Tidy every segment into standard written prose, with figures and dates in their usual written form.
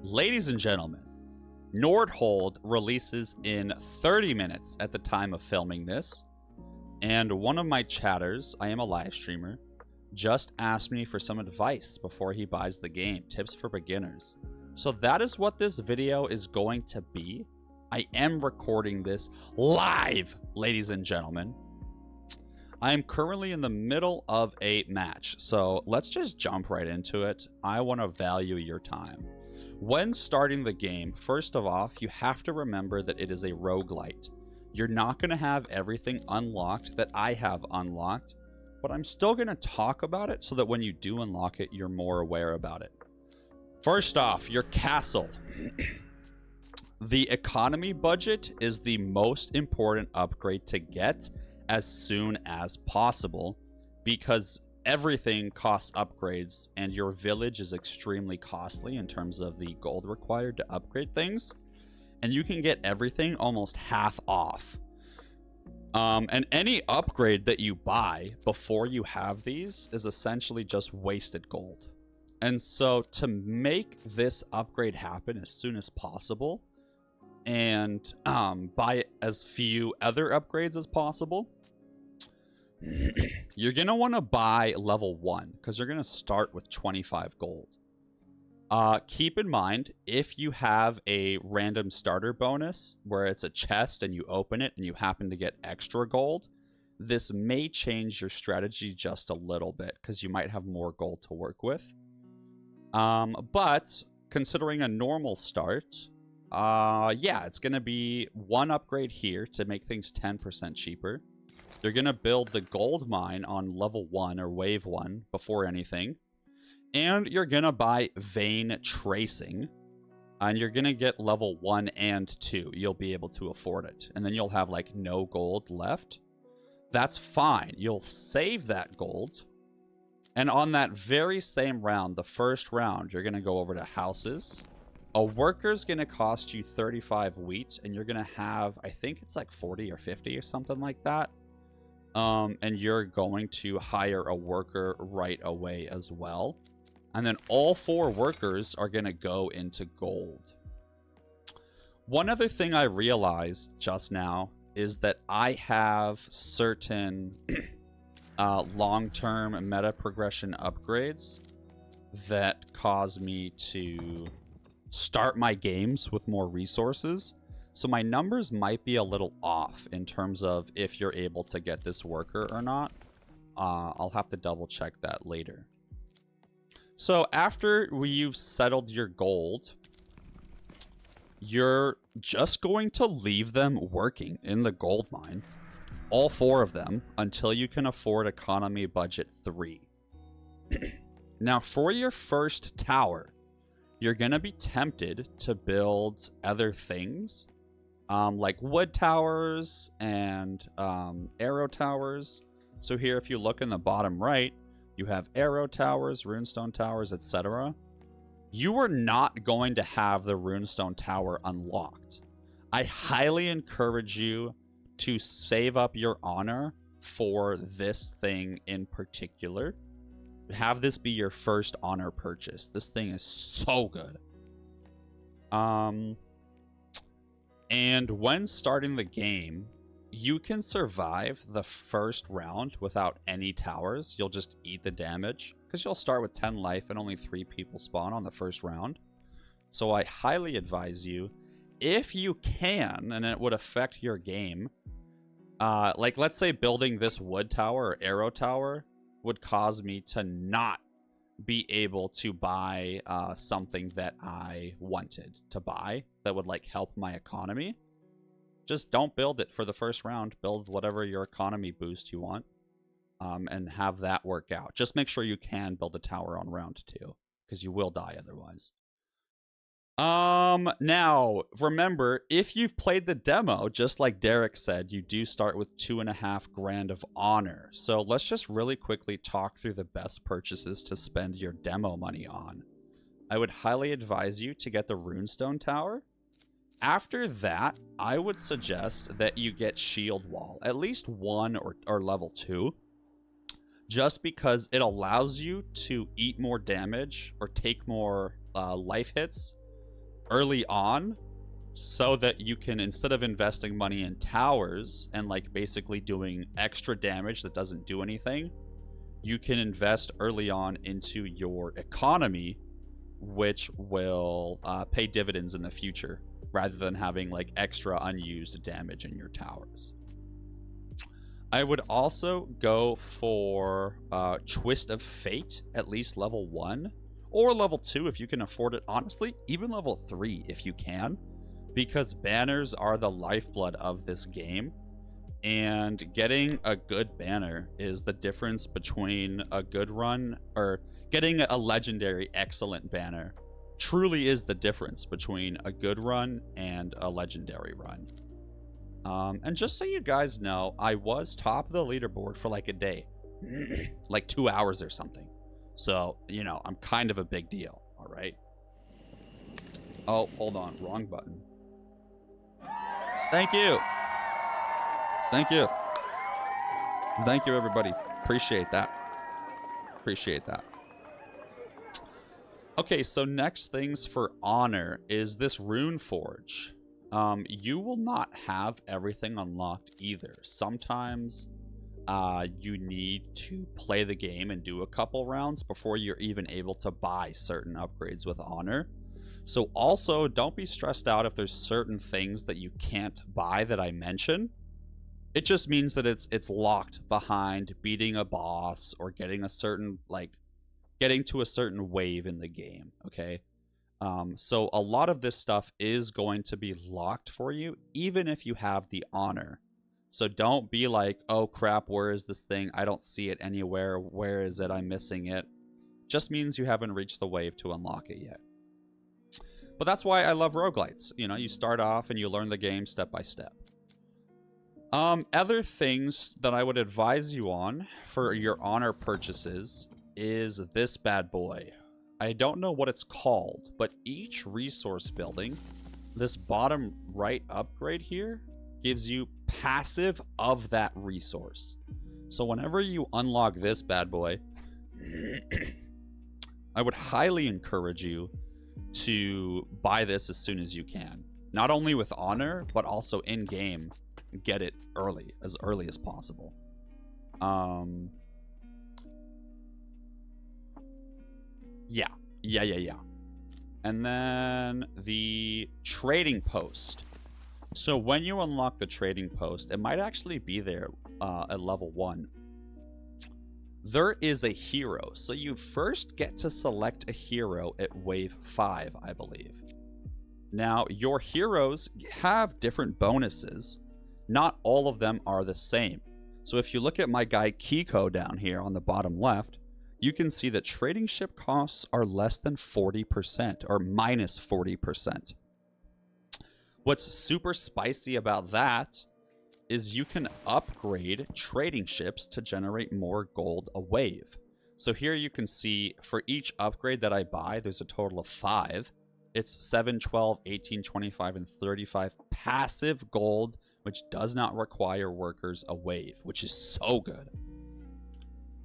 Ladies and gentlemen, Nordhold releases in 30 minutes at the time of filming this, and one of my chatters, I am a live streamer, just asked me for some advice before he buys the game, tips for beginners. So that is what this video is going to be. I am recording this live, ladies and gentlemen. I am currently in the middle of a match, so let's just jump right into it. I want to value your time. When starting the game, first of all, you have to remember that it is a roguelite. You're not going to have everything unlocked that I have unlocked, but I'm still going to talk about it so that when you do unlock it, you're more aware about it. First off, your castle. The economy budget is the most important upgrade to get as soon as possible because everything costs upgrades and your village is extremely costly in terms of the gold required to upgrade things, and you can get everything almost half off. And any upgrade that you buy before you have these is essentially just wasted gold. And so to make this upgrade happen as soon as possible and buy as few other upgrades as possible, you're going to want to buy level 1 because you're going to start with 25 gold. Keep in mind, if you have a random starter bonus where it's a chest and you open it and you happen to get extra gold, this may change your strategy just a little bit because you might have more gold to work with. But considering a normal start, yeah, it's going to be one upgrade here to make things 10% cheaper. You're going to build the gold mine on level 1 or wave 1 before anything. And you're going to buy vein tracing. And you're going to get level 1 and 2. You'll be able to afford it. And then you'll have like no gold left. That's fine. You'll save that gold. And on that very same round, the first round, you're going to go over to houses. A worker's going to cost you 35 wheat. And you're going to have, I think it's like 40 or 50 or something like that. And you're going to hire a worker right away as well. And then all 4 workers are going to go into gold. One other thing I realized just now is that I have certain long-term meta progression upgrades that cause me to start my games with more resources. So my numbers might be a little off in terms of if you're able to get this worker or not. I'll have to double check that later. So after you've settled your gold, you're just going to leave them working in the gold mine, all 4 of them, until you can afford economy budget 3. Now for your first tower, you're going to be tempted to build other things. Like wood towers and arrow towers. So here, if you look in the bottom right, you have arrow towers, runestone towers, etc. You are not going to have the runestone tower unlocked. I highly encourage you to save up your honor for this thing in particular. Have this be your first honor purchase. This thing is so good. And when starting the game, you can survive the first round without any towers. You'll just eat the damage because you'll start with 10 life and only 3 people spawn on the first round. So I highly advise you, if you can, and it would affect your game, like let's say building this wood tower or arrow tower would cause me to not be able to buy something that I wanted to buy that would like help my economy. Just don't build it for the first round. Build whatever your economy boost you want, and have that work out. Just make sure you can build a tower on round 2 because you will die otherwise. Now remember, if you've played the demo, just like Derek said, you do start with 2.5 grand of honor. So let's just really quickly talk through the best purchases to spend your demo money on. I would highly advise you to get the runestone tower. After that, I would suggest that you get shield wall, at least 1 or level 2, just because it allows you to eat more damage or take more life hits early on so that you can, instead of investing money in towers and like basically doing extra damage that doesn't do anything, you can invest early on into your economy, which will pay dividends in the future rather than having like extra unused damage in your towers. I would also go for Twist of Fate, at least level 1, or level 2 if you can afford it. Honestly, even level 3 if you can, because banners are the lifeblood of this game, and getting a good banner is the difference between a good run, or getting a legendary excellent banner truly is the difference between a good run and a legendary run. And just so you guys know, I was top of the leaderboard for like a day. Like 2 hours or something. So, you know, I'm kind of a big deal, alright? Oh, hold on. Wrong button. Thank you. Thank you. Thank you, everybody. Appreciate that. Appreciate that. Okay, so next things for honor is this Rune Forge. You will not have everything unlocked either. Sometimes you need to play the game and do a couple rounds before you're even able to buy certain upgrades with honor. So also, don't be stressed out if there's certain things that you can't buy that I mention. It just means that it's locked behind beating a boss or getting a certain, like, getting to a certain wave in the game, okay? So a lot of this stuff is going to be locked for you, even if you have the honor. So don't be like, oh crap, where is this thing? I don't see it anywhere. Where is it? I'm missing it. Just means you haven't reached the wave to unlock it yet. But that's why I love roguelites. You know, you start off and you learn the game step by step. Other things that I would advise you on for your honor purchases is this bad boy. I don't know what it's called, but each resource building, this bottom right upgrade here, gives you passive of that resource. So whenever you unlock this bad boy, I would highly encourage you to buy this as soon as you can. Not only with honor, but also in-game. Get it early as possible. Yeah. And then the trading post. So when you unlock the trading post, it might actually be there at level 1. There is a hero. So you first get to select a hero at wave 5, I believe. Now, your heroes have different bonuses. Not all of them are the same. So if you look at my guy Kiko down here on the bottom left, you can see that trading ship costs are less than 40% or minus 40%. What's super spicy about that is you can upgrade trading ships to generate more gold a wave. So here you can see for each upgrade that I buy, there's a total of 5. It's 7, 12, 18, 25, and 35 passive gold, which does not require workers a wave, which is so good.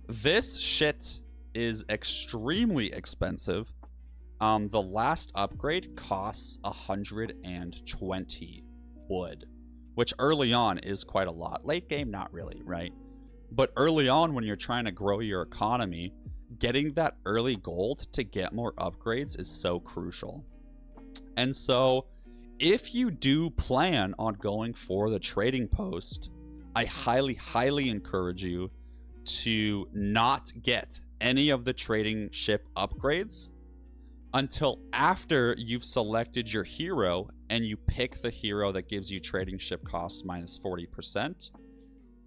This shit is extremely expensive. The last upgrade costs 120 wood, which early on is quite a lot. Late game, not really, right? But early on, when you're trying to grow your economy, getting that early gold to get more upgrades is so crucial. And so, if you do plan on going for the trading post, I highly, highly encourage you to not get any of the trading ship upgrades until after you've selected your hero and you pick the hero that gives you trading ship costs minus 40%.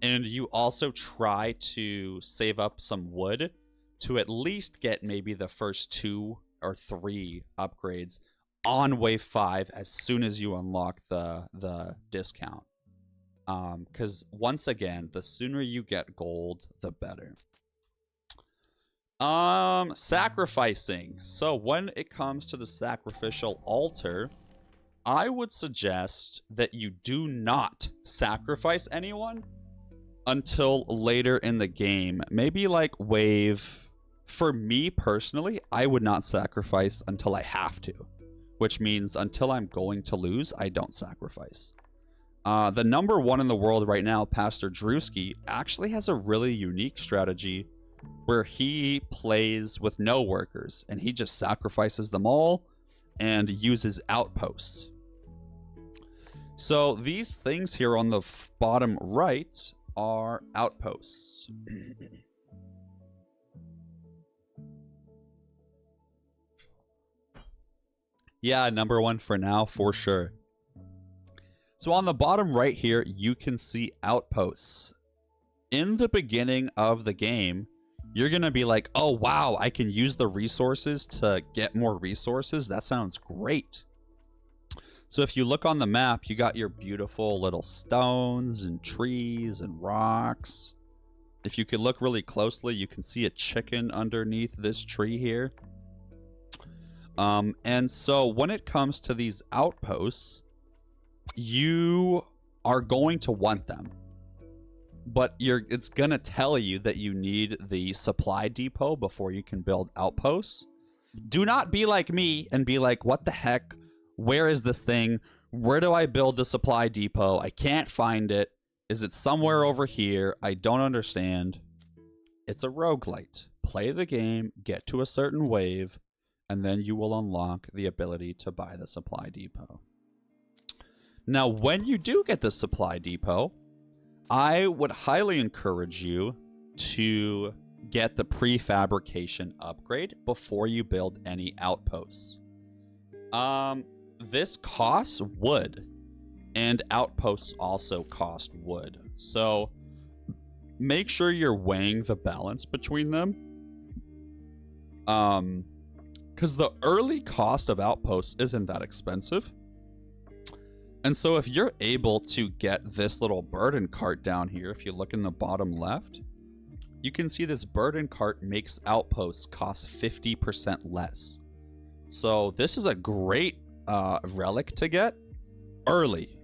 And you also try to save up some wood to at least get maybe the first 2 or 3 upgrades on wave 5 as soon as you unlock the discount. Because once again, the sooner you get gold, the better. Sacrificing. So when it comes to the sacrificial altar, I would suggest that you do not sacrifice anyone until later in the game. Maybe like wave... For me personally, I would not sacrifice until I have to. which means until I'm going to lose, I don't sacrifice. The number one in the world right now, Pastor Drewski, actually has a really unique strategy where he plays with no workers and he just sacrifices them all and uses outposts. So these things here on the bottom right are outposts. Yeah, number one for now, for sure. So on the bottom right here, you can see outposts. In the beginning of the game, you're going to be like, oh, wow, I can use the resources to get more resources. That sounds great. So if you look on the map, you got your beautiful little stones and trees and rocks. If you could look really closely, you can see a chicken underneath this tree here. And so when it comes to these outposts, you are going to want them. But it's going to tell you that you need the supply depot before you can build outposts. Do not be like me and be like, what the heck? Where is this thing? Where do I build the supply depot? I can't find it. Is it somewhere over here? I don't understand. It's a roguelite. Play the game, get to a certain wave, and then you will unlock the ability to buy the supply depot. Now, when you do get the supply depot, I would highly encourage you to get the prefabrication upgrade before you build any outposts. This costs wood, and outposts also cost wood. So make sure you're weighing the balance between them. Because the early cost of outposts isn't that expensive. And so if you're able to get this little burden cart down here, if you look in the bottom left, you can see this burden cart makes outposts cost 50% less. So this is a great relic to get early.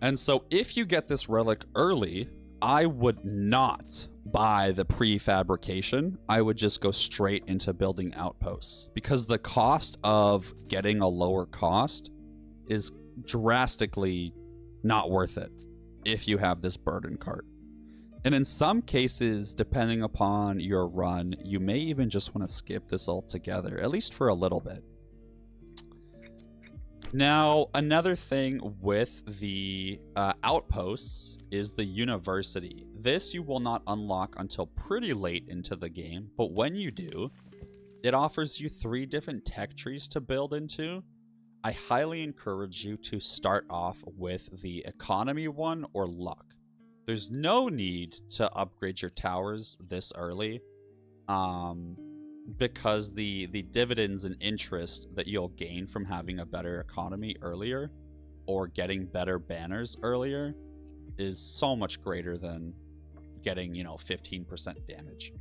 And so if you get this relic early, I would not buy the prefabrication. I would just go straight into building outposts, because the cost of getting a lower cost is drastically not worth it if you have this burden cart. And in some cases, depending upon your run, you may even just want to skip this altogether, at least for a little bit. Now, another thing with the outposts is the university. This you will not unlock until pretty late into the game, but when you do, it offers you 3 different tech trees to build into. I highly encourage you to start off with the economy one or luck. There's no need to upgrade your towers this early, because the dividends and interest that you'll gain from having a better economy earlier or getting better banners earlier is so much greater than getting, 15% damage.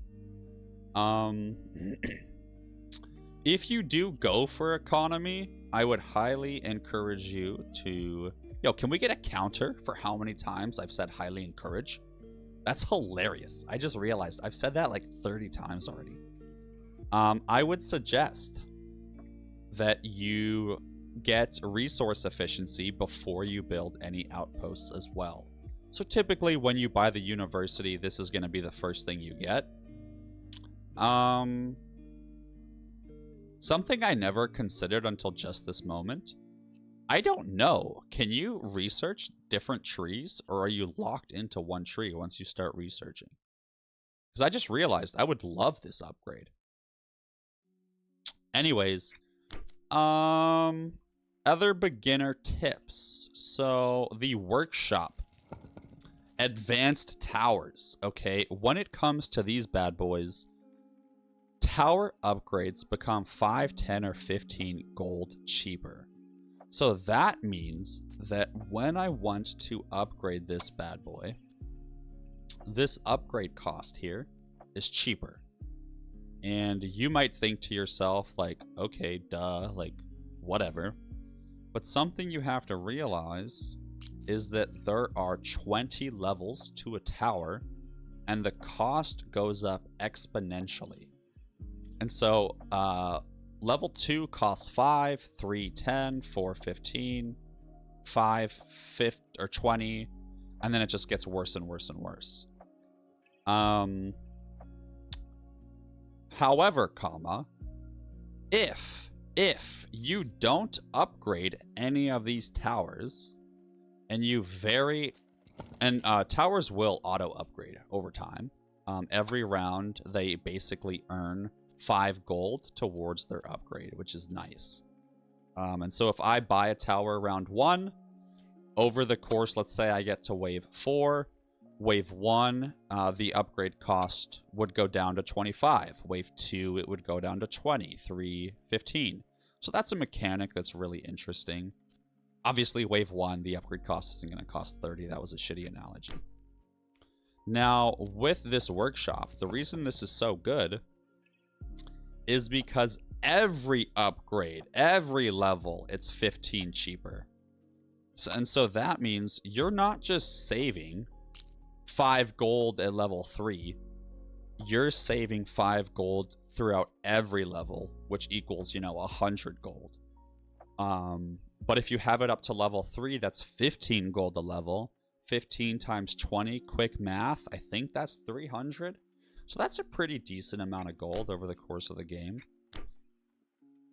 If you do go for economy, I would highly encourage you to... can we get a counter for how many times I've said highly encourage? That's hilarious. I just realized I've said that like 30 times already. I would suggest that you get resource efficiency before you build any outposts as well. So typically when you buy the university, this is going to be the first thing you get. Something I never considered until just this moment. I don't know. Can you research different trees, or are you locked into one tree once you start researching? Because I just realized I would love this upgrade. Anyways, other beginner tips. So the workshop, advanced towers. Okay, when it comes to these bad boys, tower upgrades become 5, 10, or 15 gold cheaper. So that means that when I want to upgrade this bad boy, this upgrade cost here is cheaper. And you might think to yourself, like, okay, duh, like, whatever. But something you have to realize is that there are 20 levels to a tower, and the cost goes up exponentially. And so, level 2 costs 5, 3, 10, 4, 15, 5, 50, or 20, and then it just gets worse and worse and worse. However, comma, if you don't upgrade any of these towers, and you towers will auto upgrade over time. Every round, they basically earn 5 gold towards their upgrade, which is nice. And so if I buy a tower round 1, over the course, let's say I get to wave 4, wave 1, the upgrade cost would go down to 25. Wave 2, it would go down to 20. 3, 15. So that's a mechanic that's really interesting. Obviously, wave 1, the upgrade cost isn't going to cost 30. That was a shitty analogy. Now, with this workshop, the reason this is so good is because every upgrade, every level, it's 15 cheaper. So that means you're not just saving 5 gold at level 3. You're saving 5 gold throughout every level, which equals, 100 gold. But if you have it up to level 3, that's 15 gold a level. 15 times 20, quick math, I think that's 300. So that's a pretty decent amount of gold over the course of the game.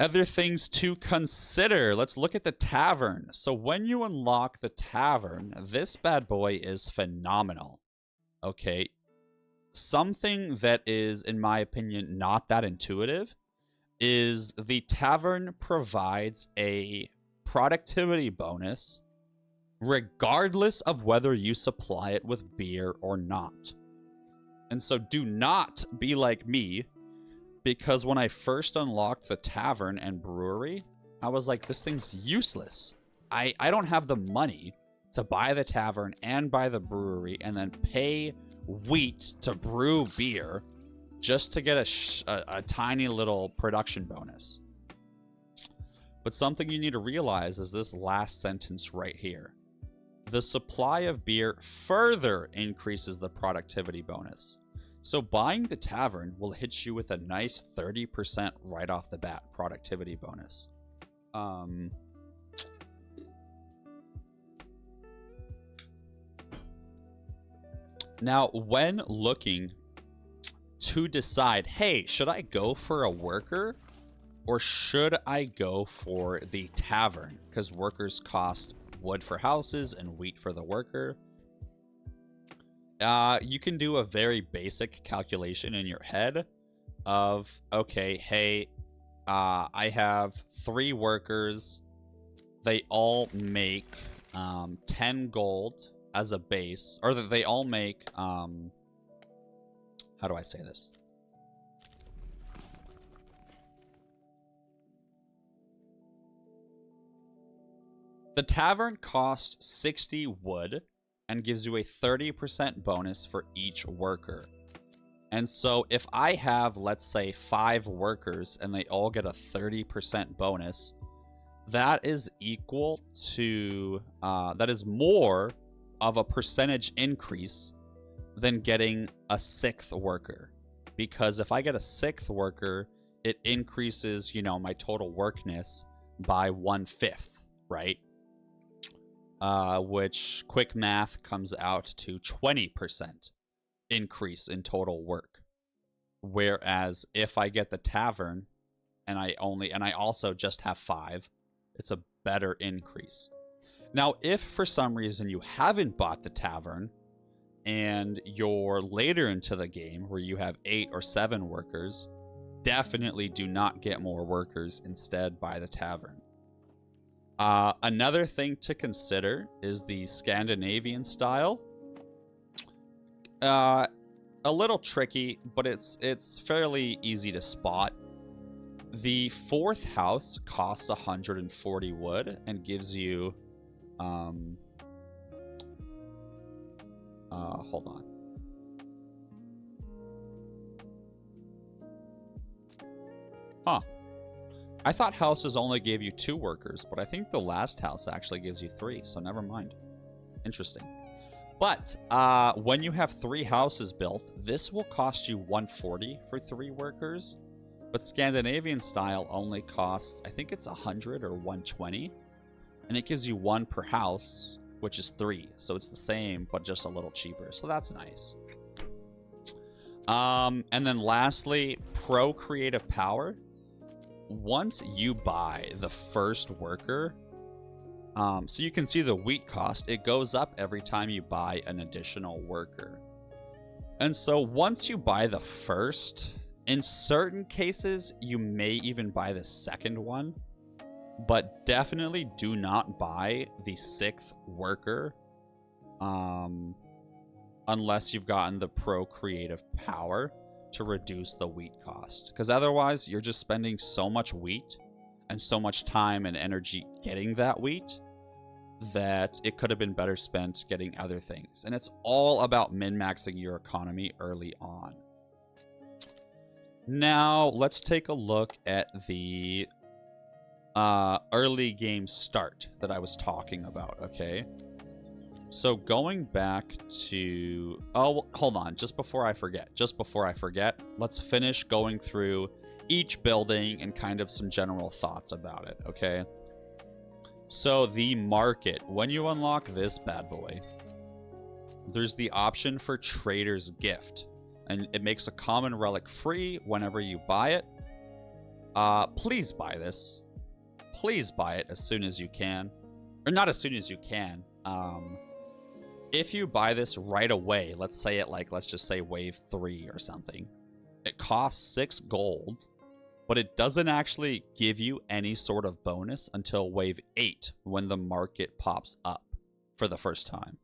Other things to consider. Let's look at the Tavern. So when you unlock the Tavern, this bad boy is phenomenal. Okay. Something that is, in my opinion, not that intuitive is the Tavern provides a productivity bonus regardless of whether you supply it with beer or not. And so do not be like me, because when I first unlocked the Tavern and Brewery, I was like, this thing's useless. I don't have the money to buy the Tavern and buy the Brewery and then pay wheat to brew beer just to get a tiny little production bonus. But something you need to realize is this last sentence right here. The supply of beer further increases the productivity bonus. So buying the Tavern will hit you with a nice 30% right off the bat productivity bonus. Now, when looking to decide, hey, should I go for a worker or should I go for the Tavern? Because workers cost wood for houses and wheat for the worker. You can do a very basic calculation in your head of, okay, hey, I have 3 workers. They all make 10 gold as a base, or that they all make, how do I say this? The Tavern costs 60 wood and gives you a 30% bonus for each worker. And so if I have, let's say, 5 workers and they all get a 30% bonus, that is equal to, that is more of a percentage increase than getting a 6th worker. Because if I get a 6th worker, it increases, my total workness by 1/5, right? Which, quick math, comes out to 20% increase in total work. Whereas if I get the Tavern and I also just have 5, it's a better increase. Now, if for some reason you haven't bought the Tavern and you're later into the game where you have 8 or 7 workers, definitely do not get more workers. Instead, buy the Tavern. Another thing to consider is the Scandinavian style. A little tricky, but it's fairly easy to spot. The 4th house costs 140 wood and gives you hold on. Huh. I thought houses only gave you 2 workers, but I think the last house actually gives you 3, so never mind. Interesting. But when you have 3 houses built, this will cost you 140 for 3 workers. But Scandinavian style only costs, I think it's 100 or 120. And it gives you 1 per house, which is 3. So it's the same, but just a little cheaper. So that's nice. And then lastly, pro creative power. Once you buy the first worker, so you can see the wheat cost, it goes up every time you buy an additional worker. And so once you buy the first, in certain cases, you may even buy the second one, but definitely do not buy the 6th worker unless you've gotten the pro creative power to reduce the wheat cost. Because otherwise, you're just spending so much wheat and so much time and energy getting that wheat that it could have been better spent getting other things. And it's all about min-maxing your economy early on. Now, let's take a look at the early game start that I was talking about, okay? So going back to... Oh, hold on. Just before I forget, let's finish going through each building and kind of some general thoughts about it, okay? So the market, when you unlock this bad boy, there's the option for Trader's Gift. And it makes a common relic free whenever you buy it. Please buy this. Please buy it as soon as you can. Or not as soon as you can. If you buy this right away, let's say let's just say wave 3 or something. It costs 6 gold, but it doesn't actually give you any sort of bonus until wave 8 when the market pops up for the first time.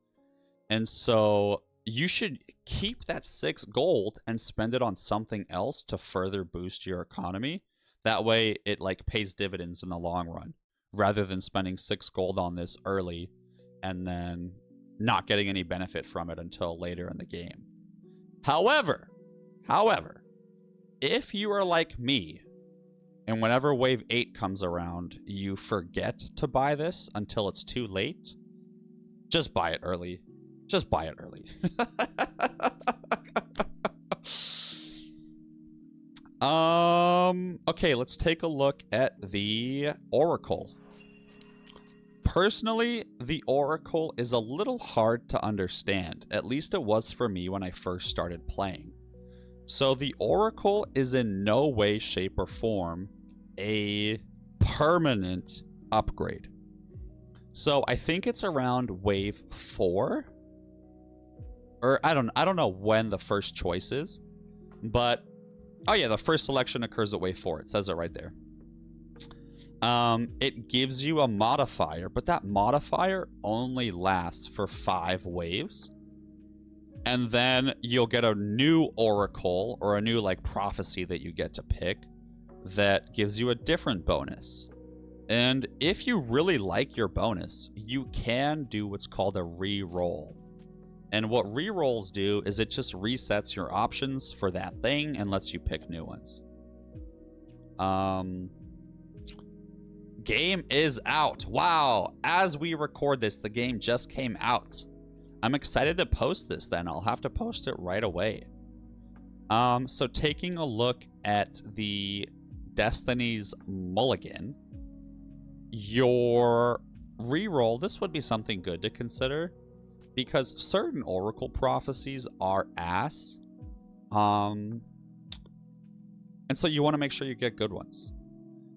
And so you should keep that 6 gold and spend it on something else to further boost your economy. That way it pays dividends in the long run, rather than spending 6 gold on this early and then not getting any benefit from it until later in the game. However, if you are like me, and whenever wave 8 comes around, you forget to buy this until it's too late, just buy it early. Just buy it early. Okay, let's take a look at the Oracle. Personally, the Oracle is a little hard to understand. At least it was for me when I first started playing. So the Oracle is in no way, shape, or form a permanent upgrade. So I think it's around wave 4. Or I don't know when the first choice is, but oh yeah, the first selection occurs at wave 4. It says it right there. It gives you a modifier, but that modifier only lasts for 5 waves. And then you'll get a new oracle or a new prophecy that you get to pick that gives you a different bonus. And if you really like your bonus, you can do what's called a re-roll. And what re-rolls do is it just resets your options for that thing and lets you pick new ones. Game is out. Wow. As we record this, the game just came out. I'm excited to post this then. I'll have to post it right away. So taking a look at the Destiny's Mulligan, your re-roll, this would be something good to consider. Because certain oracle prophecies are ass. And so you want to make sure you get good ones.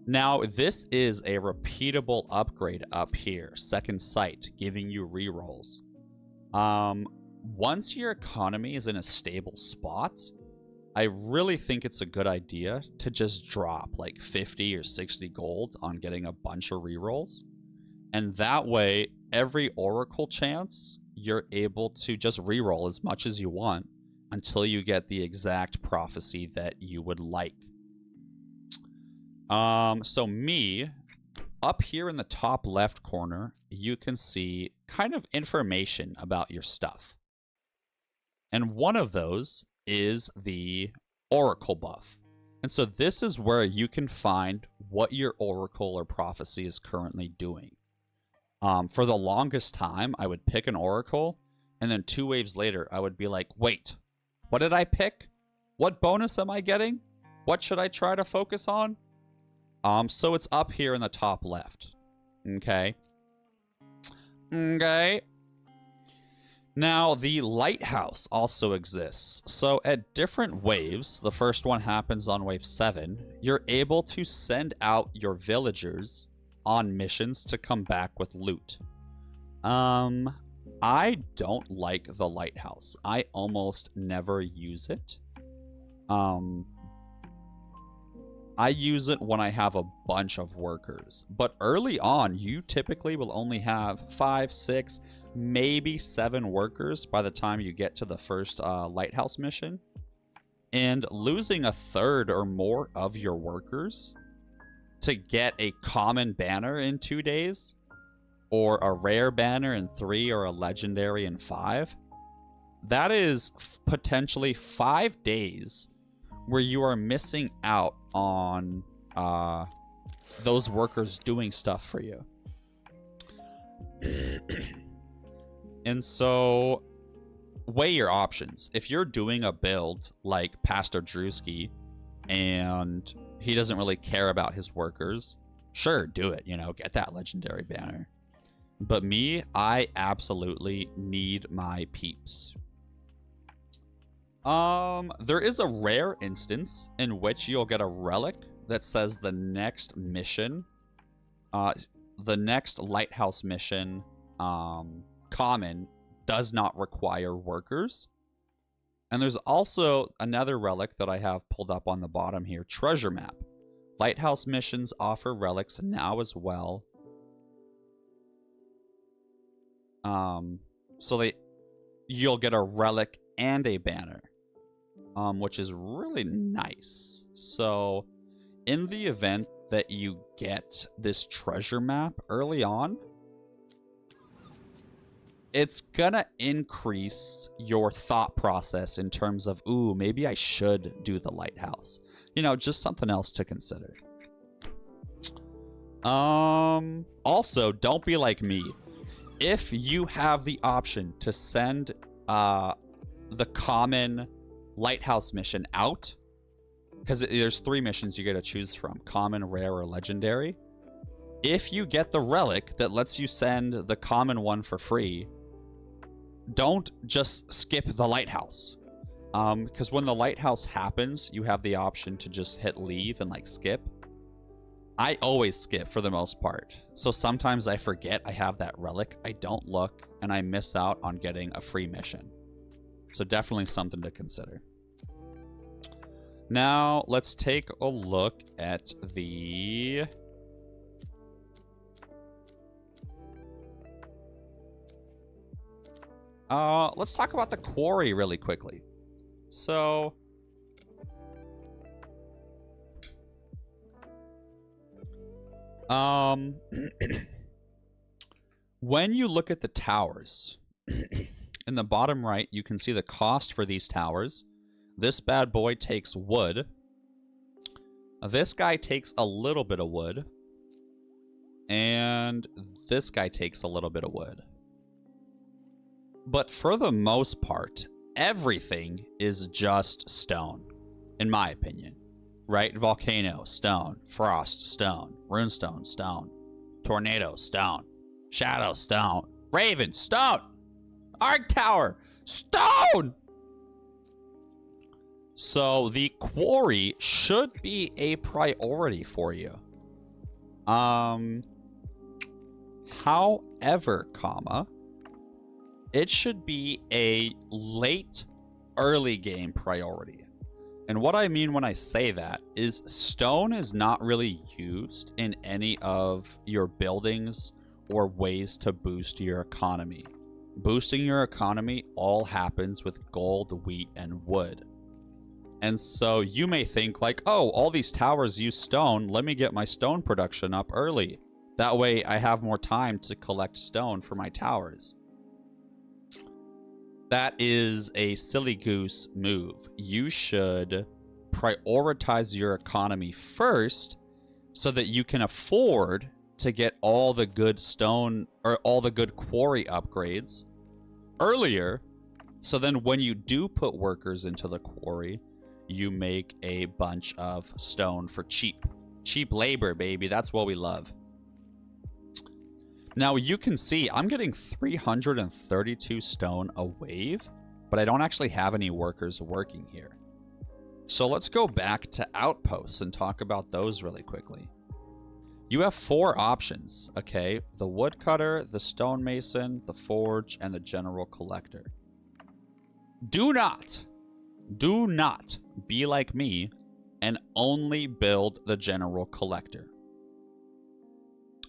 Now, this is a repeatable upgrade up here. Second Sight, giving you rerolls. Once your economy is in a stable spot, I really think it's a good idea to just drop 50 or 60 gold on getting a bunch of rerolls. And that way, every oracle chance, you're able to just reroll as much as you want until you get the exact prophecy that you would like. So me, up here in the top left corner, you can see kind of information about your stuff. And one of those is the Oracle buff. And so this is where you can find what your Oracle or prophecy is currently doing. For the longest time, I would pick an Oracle, and then 2 waves later, I would be like, wait, what did I pick? What bonus am I getting? What should I try to focus on? So it's up here in the top left. Okay. Okay. Now, the Lighthouse also exists. So at different waves, the first one happens on wave 7, you're able to send out your villagers on missions to come back with loot. I don't like the Lighthouse. I almost never use it. I use it when I have a bunch of workers. But early on, you typically will only have 5, 6, maybe 7 workers by the time you get to the first Lighthouse mission. And losing a third or more of your workers to get a common banner in 2 days, or a rare banner in 3, or a legendary in 5, that is potentially 5 days where you are missing out on those workers doing stuff for you. And so, weigh your options. If you're doing a build like Pastor Drewski and he doesn't really care about his workers, sure, do it, you know, get that legendary banner. But me, I absolutely need my peeps. There is a rare instance in which you'll get a relic that says the next mission, the next Lighthouse mission, common, does not require workers. And there's also another relic that I have pulled up on the bottom here, treasure map. Lighthouse missions offer relics now as well. So you'll get a relic and a banner, which is really nice. So in the event that you get this treasure map early on, it's gonna increase your thought process in terms of, ooh, maybe I should do the Lighthouse. You know, just something else to consider. Also, don't be like me. If you have the option to send the common Lighthouse mission out, because there's 3 missions you get to choose from, common, rare, or legendary. If you get the relic that lets you send the common one for free, don't just skip the Lighthouse. Because when the Lighthouse happens, you have the option to just hit leave and like skip. I always skip for the most part. So sometimes I forget I have that relic, I don't look, and I miss out on getting a free mission. So definitely something to consider. Now, let's take a look at the... let's talk about the Quarry really quickly. So... when you look at the towers, in the bottom right, you can see the cost for these towers. This bad boy takes wood. This guy takes a little bit of wood. And this guy takes a little bit of wood. But for the most part, everything is just stone, in my opinion. Right? Volcano, stone. Frost, stone. Runestone, stone. Tornado, stone. Shadow, stone. Raven, stone. Arc Tower, stone! So the Quarry should be a priority for you. However, it should be a late, early game priority. And what I mean when I say that is stone is not really used in any of your buildings or ways to boost your economy. Boosting your economy all happens with gold, wheat, and wood. And so you may think like, oh, all these towers use stone. Let me get my stone production up early. That way I have more time to collect stone for my towers. That is a silly goose move. You should prioritize your economy first so that you can afford to get all the good stone or all the good quarry upgrades earlier. So then when you do put workers into the quarry, you make a bunch of stone for cheap. Cheap labor, baby. That's what we love. Now, you can see I'm getting 332 stone a wave, but I don't actually have any workers working here. So let's go back to Outposts and talk about those really quickly. You have 4 options, okay? The woodcutter, the stonemason, the forge, and the general collector. Do not be like me and only build the general collector.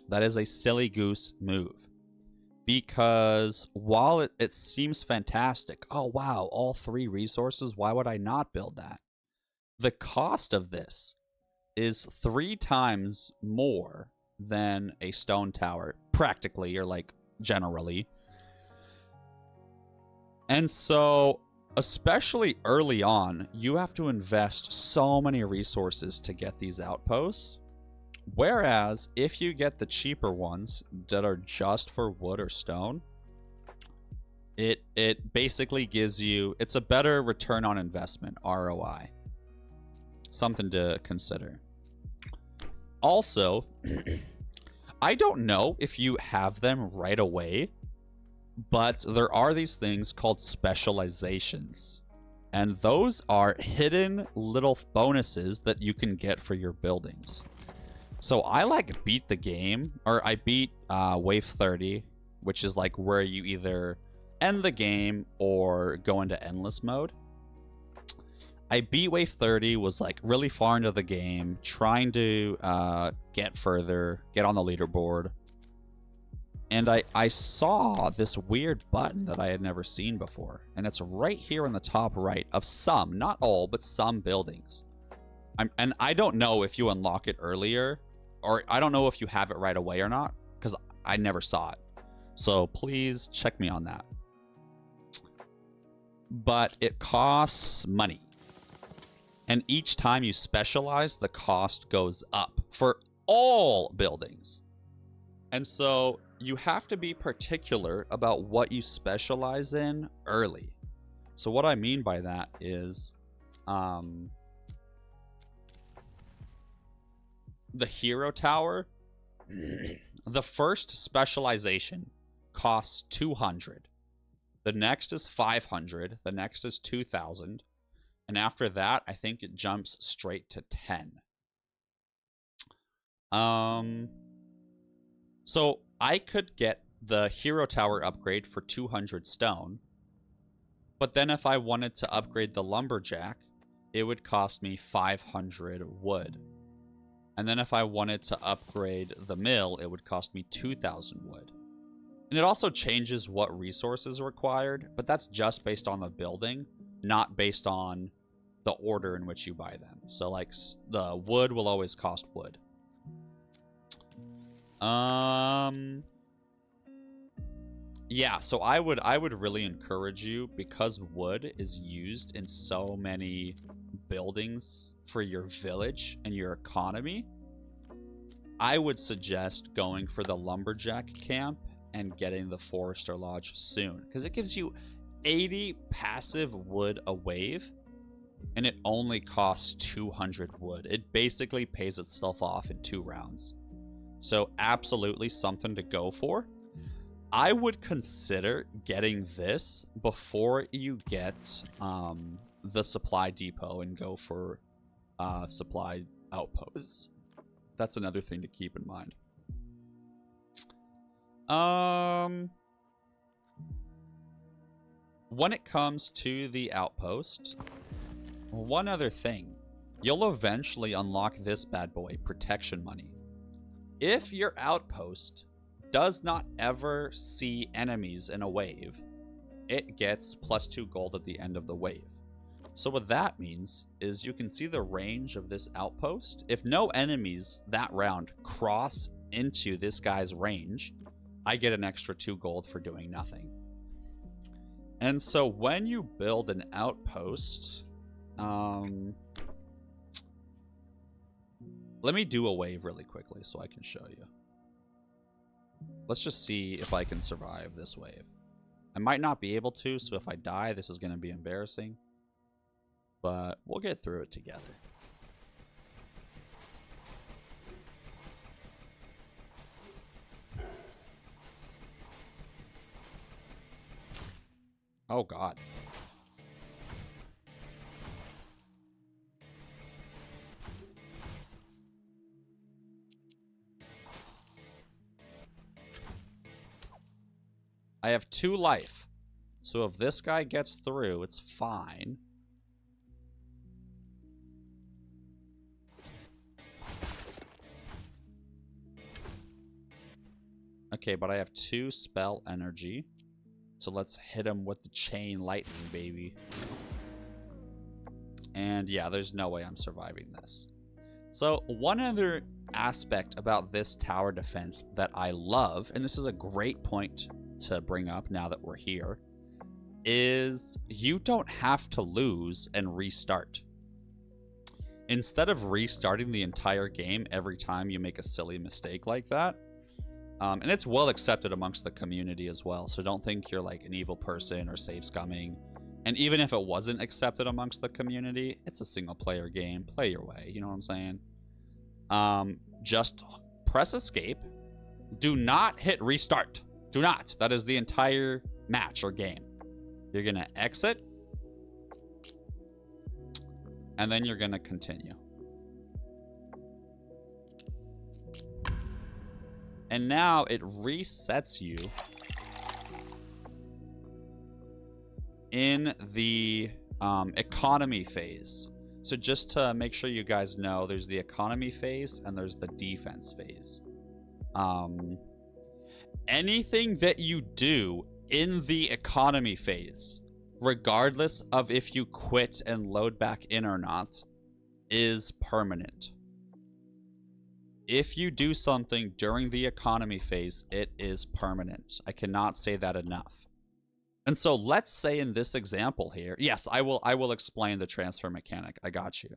That is a silly goose move. Because while it seems fantastic, oh wow, all 3 resources, why would I not build that? The cost of this is 3 times more than a stone tower, practically, or like generally. And so, especially early on, you have to invest so many resources to get these outposts. Whereas, if you get the cheaper ones that are just for wood or stone, it basically gives you, it's a better return on investment, ROI. Something to consider. Also, I don't know if you have them right away, but there are these things called specializations. And those are hidden little bonuses that you can get for your buildings. So I like beat the game, or I beat wave 30, which is like where you either end the game or go into endless mode. I beat wave 30, was like really far into the game, trying to get further, get on the leaderboard. And I saw this weird button that I had never seen before. And it's right here in the top right of some, not all, but some buildings. And I don't know if you unlock it earlier, or I don't know if you have it right away or not, because I never saw it. So please check me on that. But it costs money. And each time you specialize, the cost goes up for all buildings. And so you have to be particular about what you specialize in early. So what I mean by that is the hero tower, the first specialization costs 200. The next is 500. The next is 2,000. And after that, I think it jumps straight to 10. So I could get the hero tower upgrade for 200 stone. But then if I wanted to upgrade the lumberjack, it would cost me 500 wood. And then if I wanted to upgrade the mill, it would cost me 2,000 wood. And it also changes what resources are required, but that's just based on the building, not based on the order in which you buy them. So like the wood will always cost wood. Yeah, so I would really encourage you, because wood is used in so many buildings for your village and your economy. I would suggest going for the lumberjack camp and getting the forester lodge soon, because it gives you 80 passive wood a wave, and it only costs 200 wood. It basically pays itself off in 2 rounds. So absolutely something to go for. I would consider getting this before you get the supply depot and go for supply outposts. That's another thing to keep in mind. When it comes to the outpost, one other thing. You'll eventually unlock this bad boy, protection money. If your outpost does not ever see enemies in a wave, it gets +2 gold at the end of the wave. So what that means is you can see the range of this outpost. If no enemies that round cross into this guy's range, I get an extra 2 gold for doing nothing. And so when you build an outpost, let me do a wave really quickly so I can show you. Let's just see if I can survive this wave. I might not be able to, so if I die, this is going to be embarrassing. but we'll get through it together. Oh, God. I have 2 life. So if this guy gets through, it's fine. Okay, but I have 2 spell energy. So let's hit him with the chain lightning, baby. And yeah, there's no way I'm surviving this. So one other aspect about this tower defense that I love, and this is a great point to bring up now that we're here, is you don't have to lose and restart. Instead of restarting the entire game every time you make a silly mistake like that, and it's well accepted amongst the community as well, so don't think you're like an evil person or save scumming. And even if it wasn't accepted amongst the community, it's a single player game. Play your way, you know what I'm saying? Just press escape. Do not hit restart. Do not. That is the entire match or game. You're going to exit. And then you're going to continue. And now it resets you in the economy phase. So just to make sure you guys know, there's the economy phase and there's the defense phase. Anything that you do in the economy phase, regardless of if you quit and load back in or not, is permanent. If you do something during the economy phase, it is permanent. I cannot say that enough. And so let's say in this example here, yes, I will explain the transfer mechanic. I got you.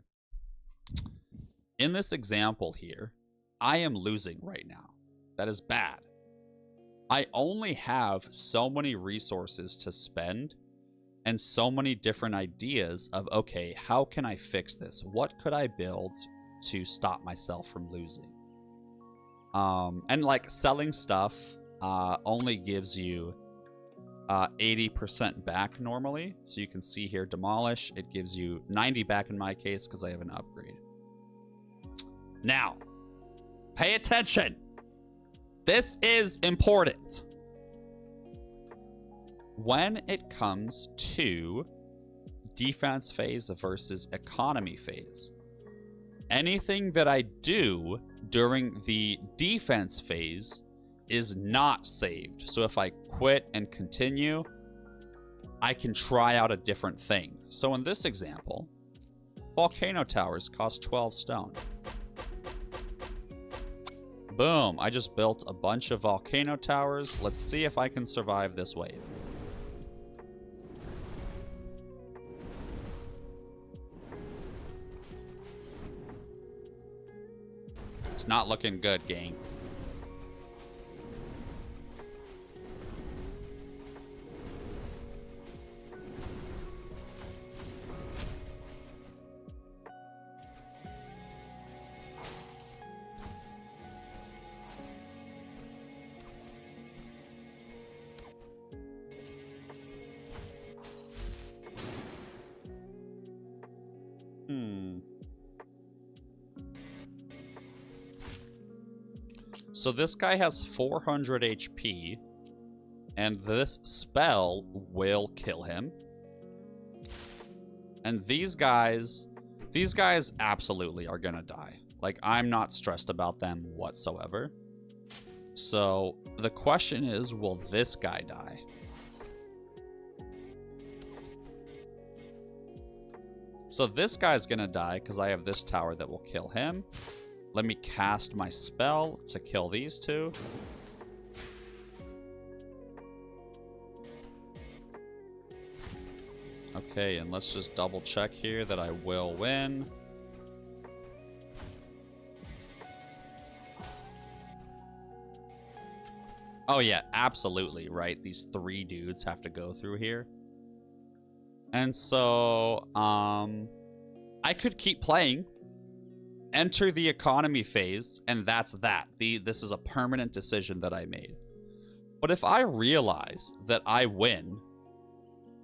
In this example here, I am losing right now. That is bad. I only have so many resources to spend and so many different ideas of, okay, how can I fix this? What could I build to stop myself from losing? And like selling stuff only gives you 80% back normally. So you can see here, demolish, it gives you 90 back in my case because I have an upgrade. Now, pay attention. This is important. When it comes to defense phase versus economy phase, anything that I do during the defense phase is not saved. So if I quit and continue, I can try out a different thing. So in this example, volcano towers cost 12 stone. Boom, I just built a bunch of volcano towers. Let's see if I can survive this wave. It's not looking good, gang. So this guy has 400 HP, and this spell will kill him. And these guys absolutely are gonna die. Like, I'm not stressed about them whatsoever. So the question is, will this guy die? So this guy's gonna die because I have this tower that will kill him. Let me cast my spell to kill these two. Okay, and let's just double check here that I will win. Oh yeah, absolutely, right? These 3 dudes have to go through here. And so, I could keep playing, enter the economy phase, and that's that. This is a permanent decision that I made. But if I realize that I win,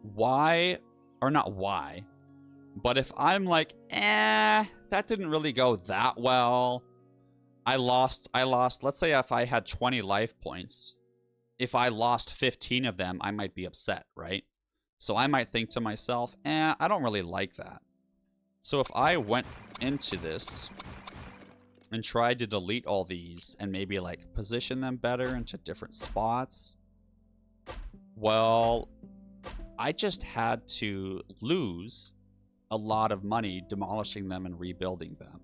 why, or not why, but if I'm like, that didn't really go that well. I lost, let's say if I had 20 life points, if I lost 15 of them, I might be upset, right? So I might think to myself, I don't really like that. So if I went into this and tried to delete all these and maybe like position them better into different spots, well, I just had to lose a lot of money demolishing them and rebuilding them.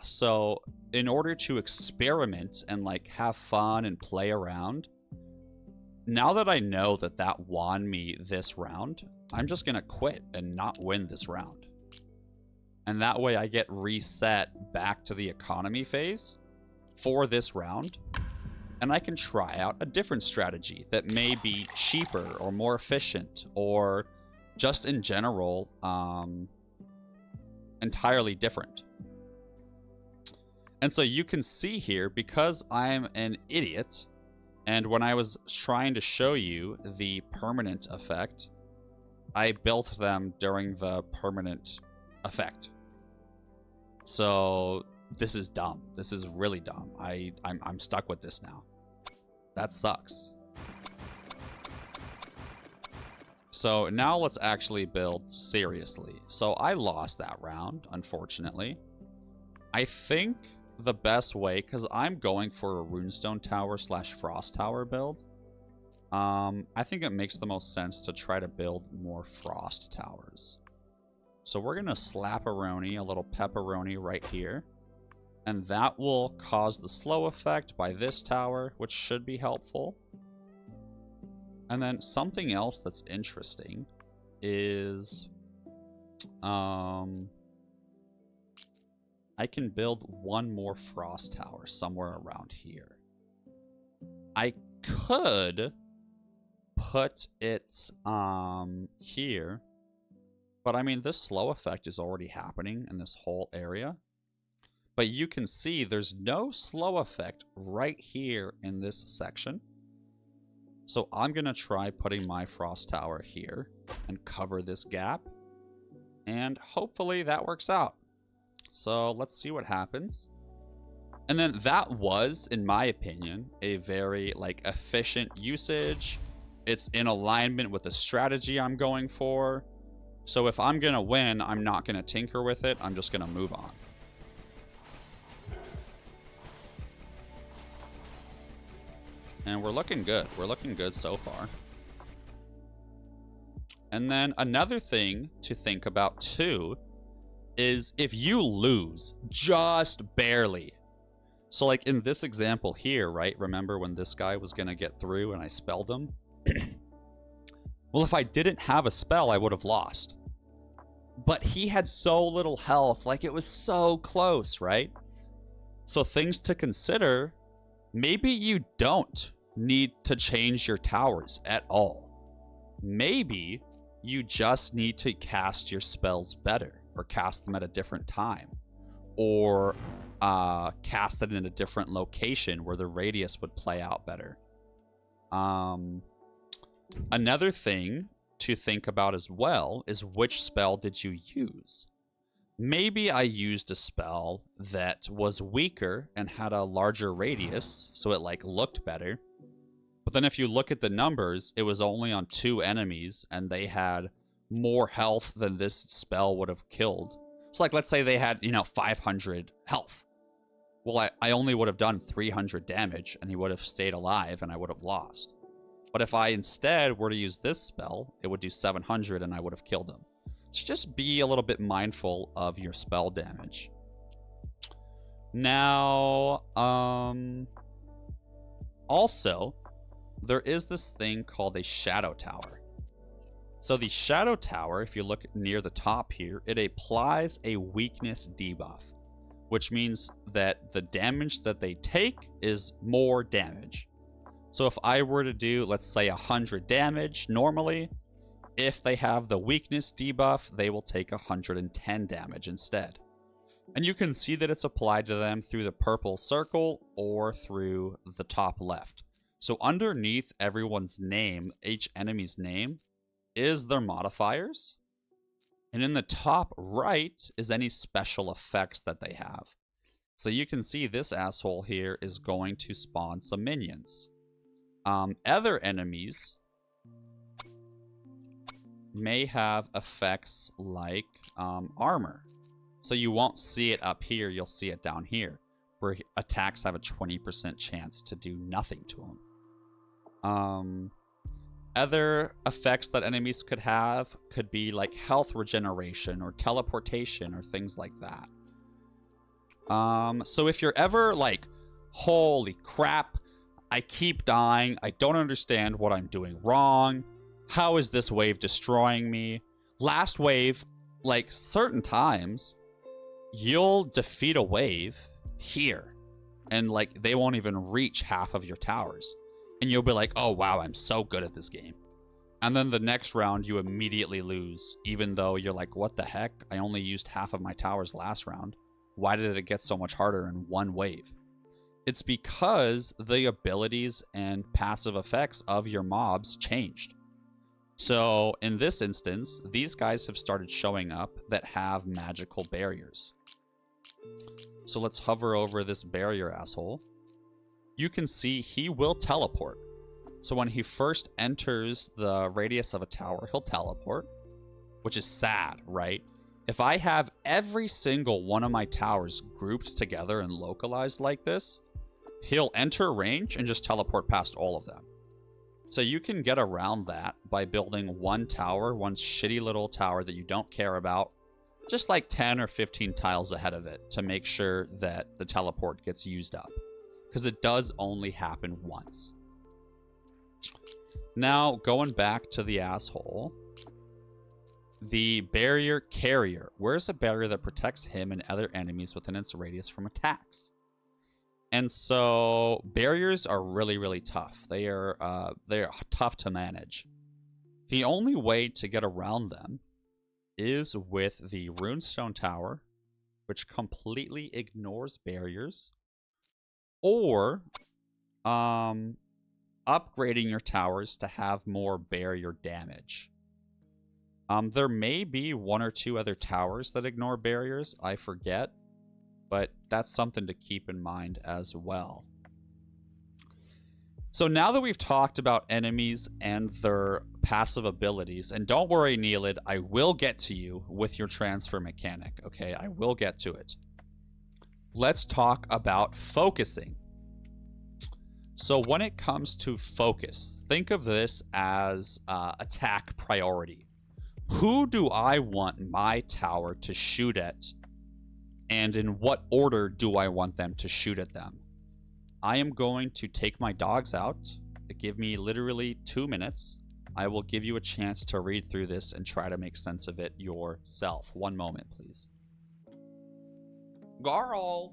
So in order to experiment and like have fun and play around, now that I know that that won me this round, I'm just gonna quit and not win this round. And that way I get reset back to the economy phase for this round. And I can try out a different strategy that may be cheaper or more efficient or just in general entirely different. And so you can see here, because I'm an idiot, and when I was trying to show you the permanent effect, I built them during the permanent effect. So this is dumb. This is really dumb. I'm stuck with this now. That sucks. So now let's actually build seriously. So I lost that round, unfortunately. I think the best way, because I'm going for a Runestone Tower / Frost Tower build, I think it makes the most sense to try to build more Frost Towers. So we're going to slap-a-roni, a little pepperoni right here. And that will cause the slow effect by this tower, which should be helpful. And then something else that's interesting is I can build one more Frost Tower somewhere around here. I could put it here, but I mean, this slow effect is already happening in this whole area. But you can see there's no slow effect right here in this section. So I'm going to try putting my Frost Tower here and cover this gap. And hopefully that works out. So let's see what happens. And then that was, in my opinion, a very like efficient usage. It's in alignment with the strategy I'm going for. So if I'm going to win, I'm not going to tinker with it. I'm just going to move on. And we're looking good. We're looking good so far. And then another thing to think about too is if you lose just barely. So like in this example here, right? Remember when this guy was going to get through and I spelled him? Well, if I didn't have a spell, I would have lost. But he had so little health. Like it was so close, right? So things to consider. Maybe you don't need to change your towers at all. Maybe you just need to cast your spells better, or cast them at a different time, or cast it in a different location where the radius would play out better. Another thing to think about as well is which spell did you use? Maybe I used a spell that was weaker and had a larger radius, so it like looked better. But then if you look at the numbers, it was only on 2 enemies and they had more health than this spell would have killed. So like, let's say they had, 500 health. Well, I only would have done 300 damage and he would have stayed alive and I would have lost. But if I instead were to use this spell, it would do 700 and I would have killed him. So just be a little bit mindful of your spell damage. Now, also, there is this thing called a Shadow Tower. So the Shadow Tower, if you look near the top here, it applies a weakness debuff, which means that the damage that they take is more damage. So if I were to do, let's say, 100 damage normally, if they have the weakness debuff, they will take 110 damage instead. And you can see that it's applied to them through the purple circle or through the top left. So underneath everyone's name, each enemy's name, is their modifiers. And in the top right is any special effects that they have. So you can see this asshole here is going to spawn some minions. Other enemies may have effects like armor. So you won't see it up here, you'll see it down here, where attacks have a 20% chance to do nothing to them. Other effects that enemies could have could be like health regeneration or teleportation or things like that. So if you're ever like, holy crap, I keep dying, I don't understand what I'm doing wrong, how is this wave destroying me? Last wave, like certain times, you'll defeat a wave here, and like they won't even reach half of your towers. And you'll be like, oh wow, I'm so good at this game. And then the next round you immediately lose, even though you're like, what the heck? I only used half of my towers last round. Why did it get so much harder in one wave? It's because the abilities and passive effects of your mobs changed. So in this instance, these guys have started showing up that have magical barriers. So let's hover over this barrier asshole. You can see he will teleport. So when he first enters the radius of a tower, he'll teleport, which is sad, right? If I have every single one of my towers grouped together and localized like this, he'll enter range and just teleport past all of them. So you can get around that by building one tower, one shitty little tower that you don't care about, just like 10 or 15 tiles ahead of it to make sure that the teleport gets used up. Because it does only happen once. Now, going back to the asshole, the barrier carrier. Where's a barrier that protects him and other enemies within its radius from attacks? And so barriers are really, really tough. They're tough to manage. The only way to get around them is with the Runestone Tower, which completely ignores barriers, or upgrading your towers to have more barrier damage. There may be one or two other towers that ignore barriers, I forget, but that's something to keep in mind as well. So now that we've talked about enemies and their passive abilities, and don't worry, Neelid, I will get to you with your transfer mechanic, okay? I will get to it. Let's talk about focusing. So when it comes to focus, think of this as attack priority. Who do I want my tower to shoot at? And in what order do I want them to shoot at them? I am going to take my dogs out. Give me literally 2 minutes. I will give you a chance to read through this and try to make sense of it yourself. 1 moment, please. Garls!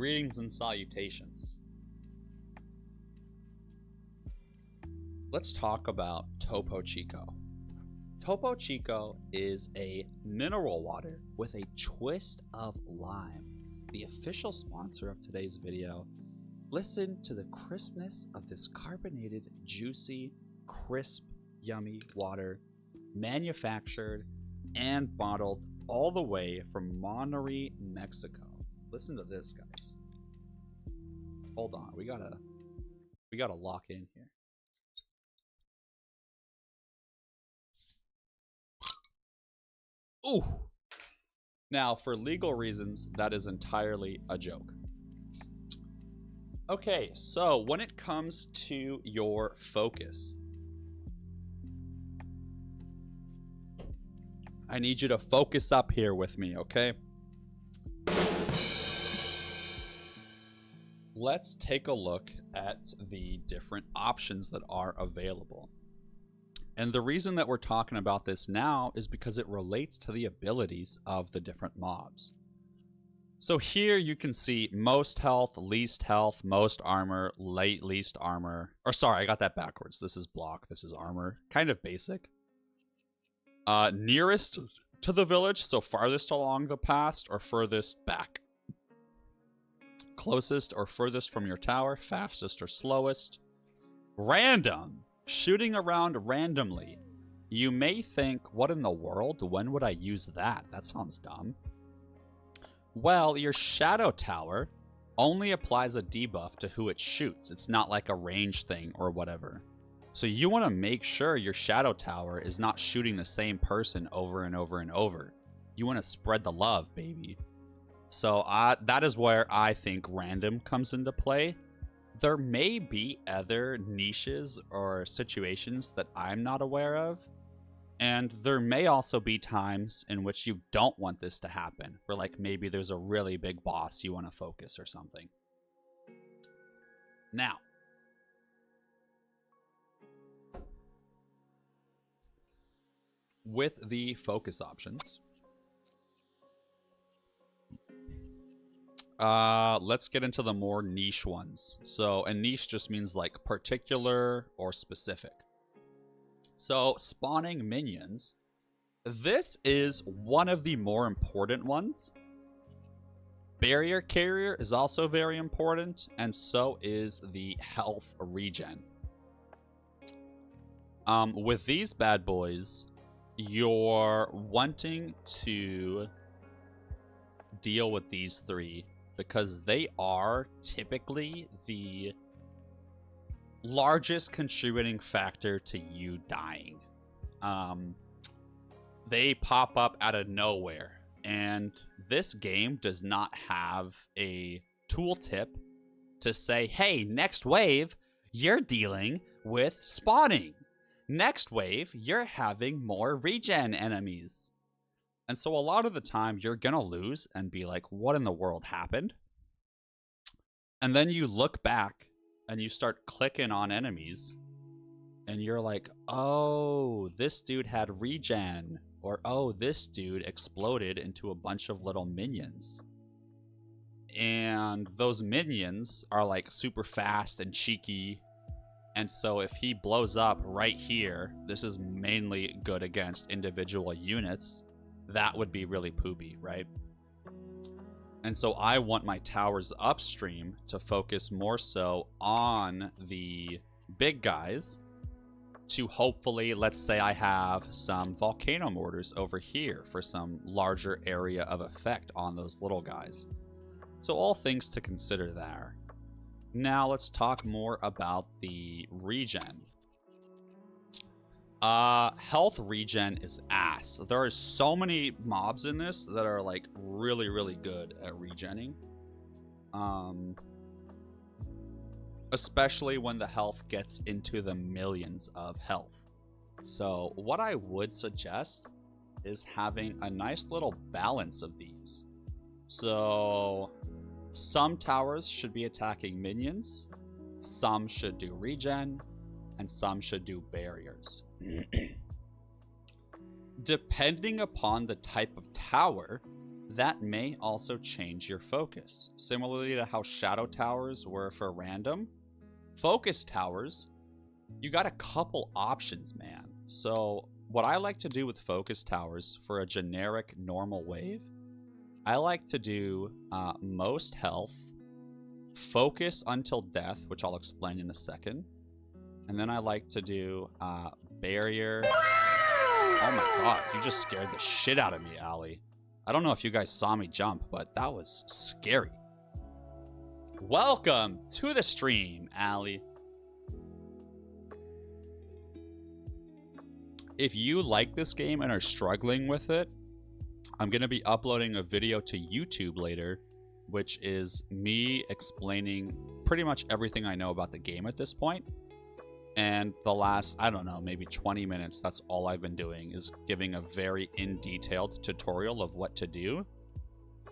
Greetings and salutations. Let's talk about Topo Chico. Topo Chico is a mineral water with a twist of lime. The official sponsor of today's video. Listen to the crispness of this carbonated, juicy, crisp, yummy water, manufactured and bottled all the way from Monterrey, Mexico. Listen to this, guys. Hold on, we gotta lock in here. Ooh. Now, for legal reasons, that is entirely a joke. Okay, so when it comes to your focus, I need you to focus up here with me, okay? Let's take a look at the different options that are available. And the reason that we're talking about this now is because it relates to the abilities of the different mobs. So here you can see most health, most armor, least armor. Or sorry, I got that backwards. This is block, this is armor. Kind of basic. Nearest to the village, so farthest along the path or furthest back. Closest or furthest from your tower, fastest or slowest. Random. Shooting around randomly. You may think, what in the world? When would I use that? That sounds dumb. Well, your shadow tower only applies a debuff to who it shoots. It's not like a range thing or whatever. So you want to make sure your shadow tower is not shooting the same person over and over and over. You want to spread the love, baby. So that is where I think random comes into play. There may be other niches or situations that I'm not aware of. And there may also be times in which you don't want this to happen. Where like maybe there's a really big boss you want to focus or something. Now. With the focus options. Let's get into the more niche ones. So a niche just means like particular or specific. So spawning minions. This is one of the more important ones. Barrier carrier is also very important, and so is the health regen. With these bad boys, you're wanting to deal with these three because they are typically the largest contributing factor to you dying. They pop up out of nowhere, and this game does not have a tooltip to say, hey, next wave, you're dealing with spawning. Next wave, you're having more regen enemies. And so a lot of the time, you're going to lose and be like, what in the world happened? And then you look back and you start clicking on enemies. And you're like, oh, this dude had regen. Or, oh, this dude exploded into a bunch of little minions. And those minions are like super fast and cheeky. And so if he blows up right here, this is mainly good against individual units. That would be really poopy, right? And so I want my towers upstream to focus more so on the big guys to hopefully, let's say I have some volcano mortars over here for some larger area of effect on those little guys. So all things to consider there. Now let's talk more about the regen. Health regen is ass. There are so many mobs in this that are like really, really good at regenning. Especially when the health gets into the millions of health. So what I would suggest is having a nice little balance of these. So some towers should be attacking minions, some should do regen, and some should do barriers. Depending upon the type of tower, that may also change your focus. Similarly to how shadow towers were for random, focus towers, you got a couple options, man. So what I like to do with focus towers for a generic normal wave, I like to do most health, focus until death, which I'll explain in a second. And then I like to do barrier. Oh my god, you just scared the shit out of me, Allie. I don't know if you guys saw me jump, but that was scary. Welcome to the stream, Allie. If you like this game and are struggling with it, I'm going to be uploading a video to YouTube later, which is me explaining pretty much everything I know about the game at this point. And the last, I don't know, maybe 20 minutes, that's all I've been doing, is giving a very in-detailed tutorial of what to do.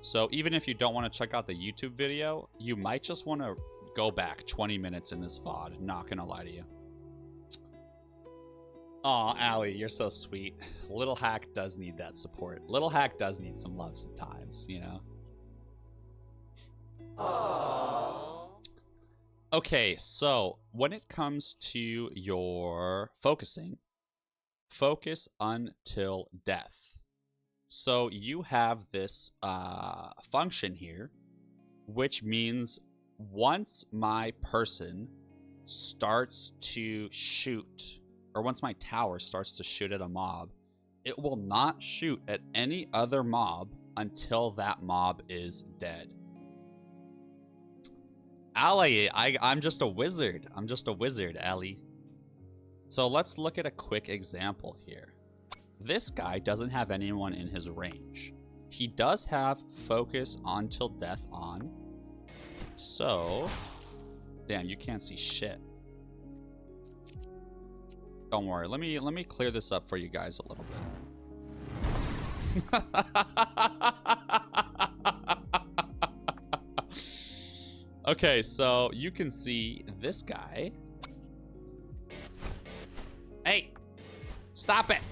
So even if you don't want to check out the YouTube video, you might just want to go back 20 minutes in this VOD, not gonna lie to you. Aw, Allie, you're so sweet. Little Hack does need that support. Little Hack does need some love sometimes, you know? Aww. Okay, so when it comes to your focusing, focus until death. So you have this function here, which means once my person starts to shoot, or once my tower starts to shoot at a mob, it will not shoot at any other mob until that mob is dead. Allie, I'm just a wizard. I'm just a wizard, Allie. So let's look at a quick example here. This guy doesn't have anyone in his range. He does have focus until death on. So, damn, you can't see shit. Don't worry. Let me clear this up for you guys a little bit. Okay, so you can see this guy. Hey, stop it.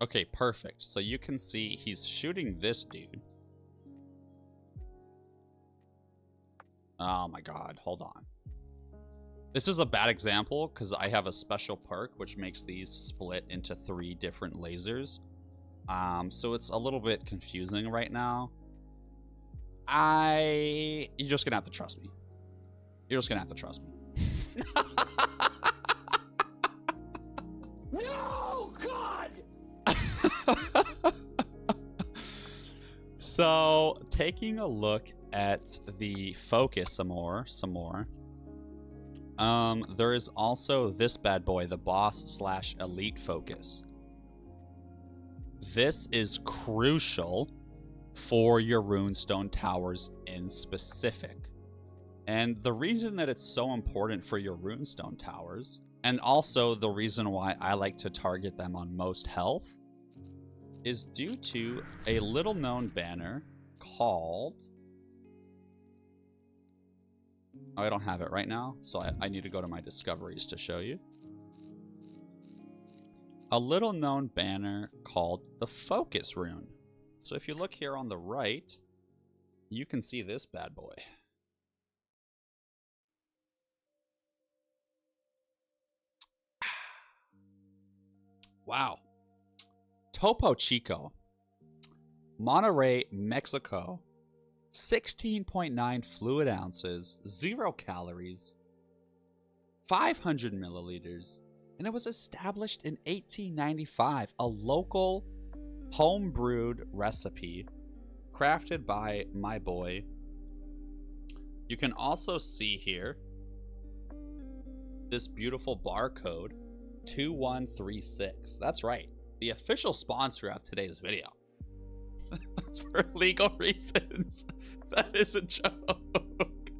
Okay, perfect. So you can see he's shooting this dude. Oh my god, hold on. This is a bad example because I have a special perk which makes these split into 3 different lasers. So it's a little bit confusing right now. You're just gonna have to trust me. You're just gonna have to trust me. No, God! So, taking a look at the focus some more. There is also this bad boy, the boss/elite focus. This is crucial for your runestone towers in specific. And the reason that it's so important for your runestone towers, and also the reason why I like to target them on most health, is due to a little known banner called... Oh, I don't have it right now, so I need to go to my discoveries to show you. A little known banner called the Focus Rune. So if you look here on the right, you can see this bad boy. Wow. Topo Chico, Monterrey, Mexico, 16.9 fluid ounces, 0 calories, 500 milliliters, and it was established in 1895, a local home-brewed recipe crafted by my boy. You can also see here this beautiful barcode, 2136. That's right. The official sponsor of today's video. For legal reasons. That is a joke.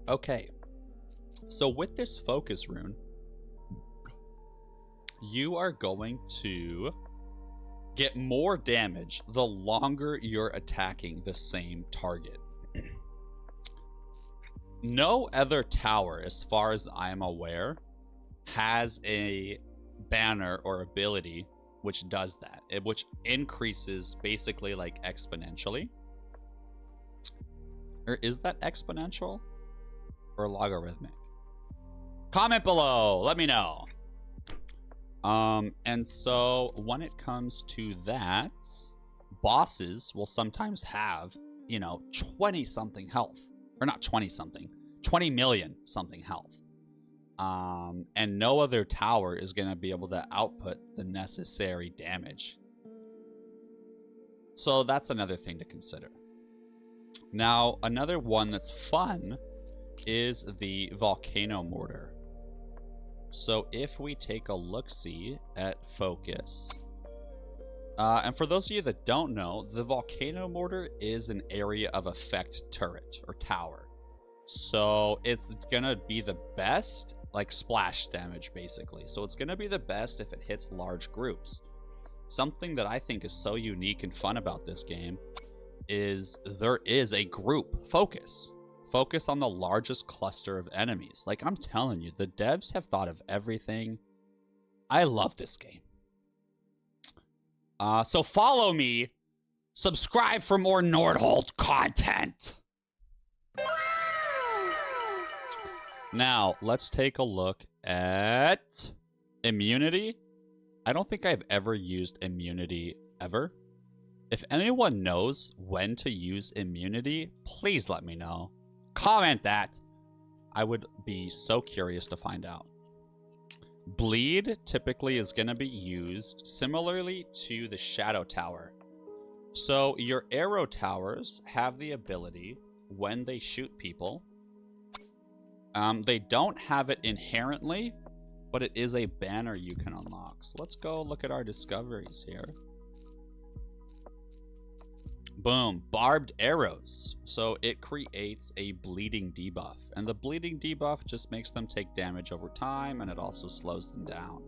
Okay. So with this focus rune, you are going to get more damage the longer you're attacking the same target. No other tower, as far as I'm aware, has a banner or ability which does that, which increases basically like exponentially. Or is that exponential or logarithmic? Comment below, let me know. And so when it comes to that, bosses will sometimes have, 20 something health, or not 20 something, 20 million something health. And no other tower is going to be able to output the necessary damage. So that's another thing to consider. Now, another one that's fun is the volcano mortar. So if we take a look-see at focus, and for those of you that don't know, the volcano mortar is an area of effect turret or tower. So it's gonna be the best, like splash damage basically. So it's gonna be the best if it hits large groups. Something that I think is so unique and fun about this game is there is a group focus. Focus on the largest cluster of enemies. Like, I'm telling you, the devs have thought of everything. I love this game. So follow me. Subscribe for more Nordhold content. Now, let's take a look at immunity. I don't think I've ever used immunity ever. If anyone knows when to use immunity, please let me know. Comment that. I would be so curious to find out. Bleed typically is going to be used similarly to the shadow tower. So your arrow towers have the ability when they shoot people. They don't have it inherently, but it is a banner you can unlock. So let's go look at our discoveries here. Boom, barbed arrows. So it creates a bleeding debuff, and the bleeding debuff just makes them take damage over time, and it also slows them down.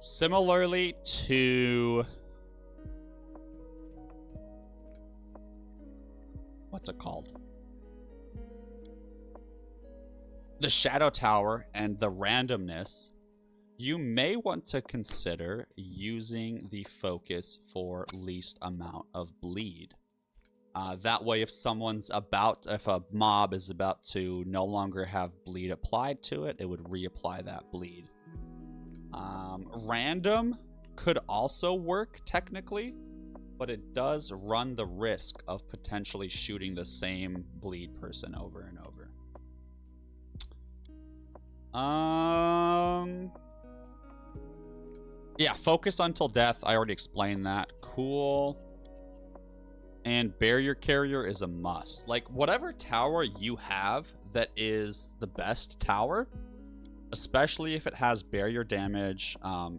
Similarly to... what's it called? The Shadow Tower and the randomness, you may want to consider using the focus for least amount of bleed. That way, if a mob is about to no longer have bleed applied to it, it would reapply that bleed. Random could also work technically, but it does run the risk of potentially shooting the same bleed person over and over. Yeah, focus until death. I already explained that. Cool. And barrier carrier is a must. Like, whatever tower you have that is the best tower, especially if it has barrier damage,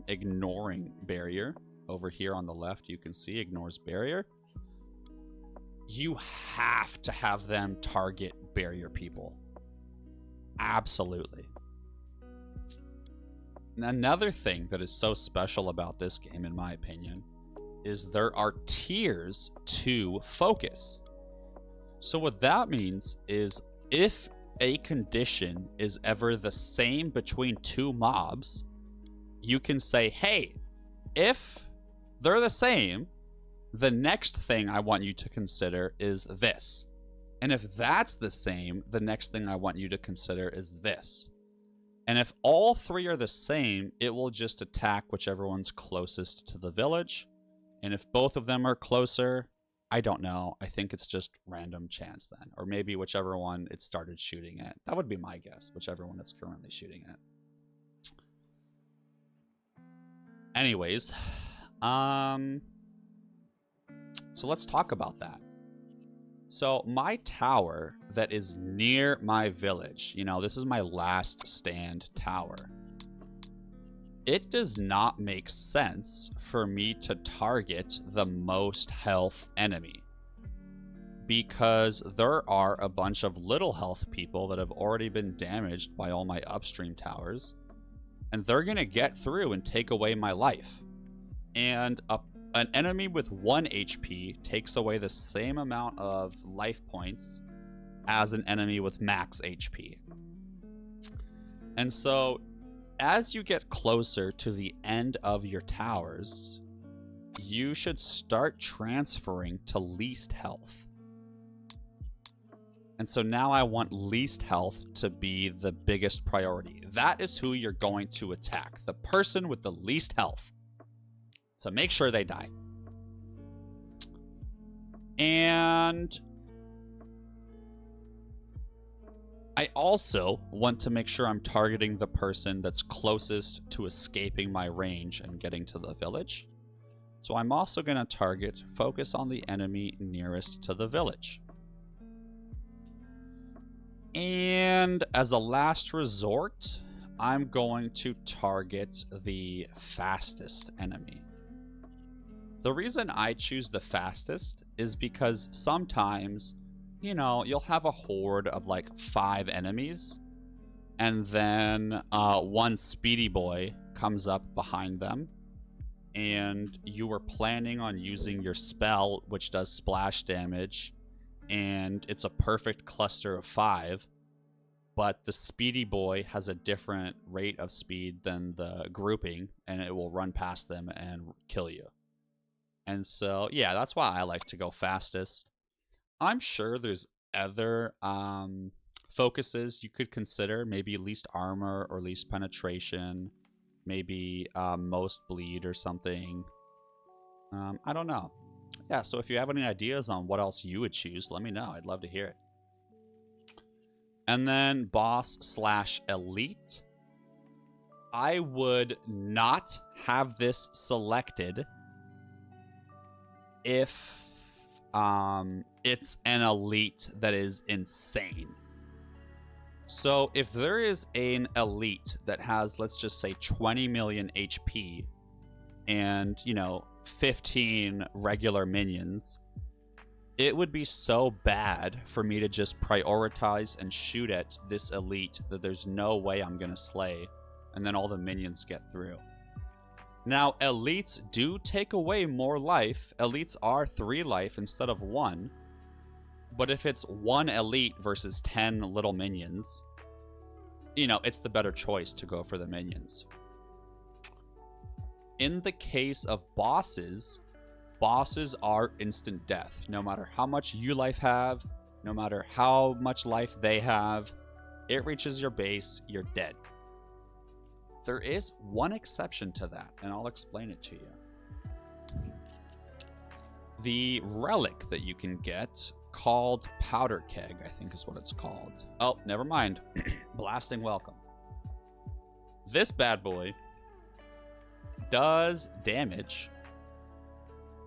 ignoring barrier. Over here on the left, you can see ignores barrier. You have to have them target barrier people. Absolutely. Another thing that is so special about this game, in my opinion, is there are tiers to focus. So what that means is if a condition is ever the same between two mobs, you can say, hey, if they're the same, the next thing I want you to consider is this. And if that's the same, the next thing I want you to consider is this. And if all three are the same, it will just attack whichever one's closest to the village. And if both of them are closer, I don't know. I think it's just random chance then. Or maybe whichever one it started shooting at. That would be my guess, whichever one it's currently shooting at. Anyways, so let's talk about that. So my tower that is near my village, this is my last stand tower. It does not make sense for me to target the most health enemy, because there are a bunch of little health people that have already been damaged by all my upstream towers, and they're going to get through and take away my life. And an enemy with 1 HP takes away the same amount of life points as an enemy with max HP. And so, as you get closer to the end of your towers, you should start transferring to least health. And so now I want least health to be the biggest priority. That is who you're going to attack. The person with the least health. So make sure they die. And I also want to make sure I'm targeting the person that's closest to escaping my range and getting to the village. So I'm also going to focus on the enemy nearest to the village. And as a last resort, I'm going to target the fastest enemy. The reason I choose the fastest is because sometimes, you know, you'll have a horde of like 5 enemies, and then one speedy boy comes up behind them, and you were planning on using your spell, which does splash damage, and it's a perfect cluster of 5, but the speedy boy has a different rate of speed than the grouping, and it will run past them and kill you. And so, yeah, that's why I like to go fastest. I'm sure there's other focuses you could consider, maybe least armor or least penetration, maybe most bleed or something. I don't know. Yeah, so if you have any ideas on what else you would choose, let me know. I'd love to hear it. And then boss/elite. I would not have this selected if it's an elite that is insane. So if there is an elite that has, let's just say, 20 million HP and, you know, 15 regular minions, it would be so bad for me to just prioritize and shoot at this elite that there's no way I'm gonna slay, and then all the minions get through. Now, elites do take away more life. Elites are 3 life instead of 1. But if it's 1 elite versus 10 little minions, you know, it's the better choice to go for the minions. In the case of bosses, bosses are instant death. No matter how much you life have, no matter how much life they have, it reaches your base, you're dead. There is one exception to that, and I'll explain it to you. The relic that you can get, called Powder Keg, I think is what it's called. Oh, never mind. Blasting welcome. This bad boy does damage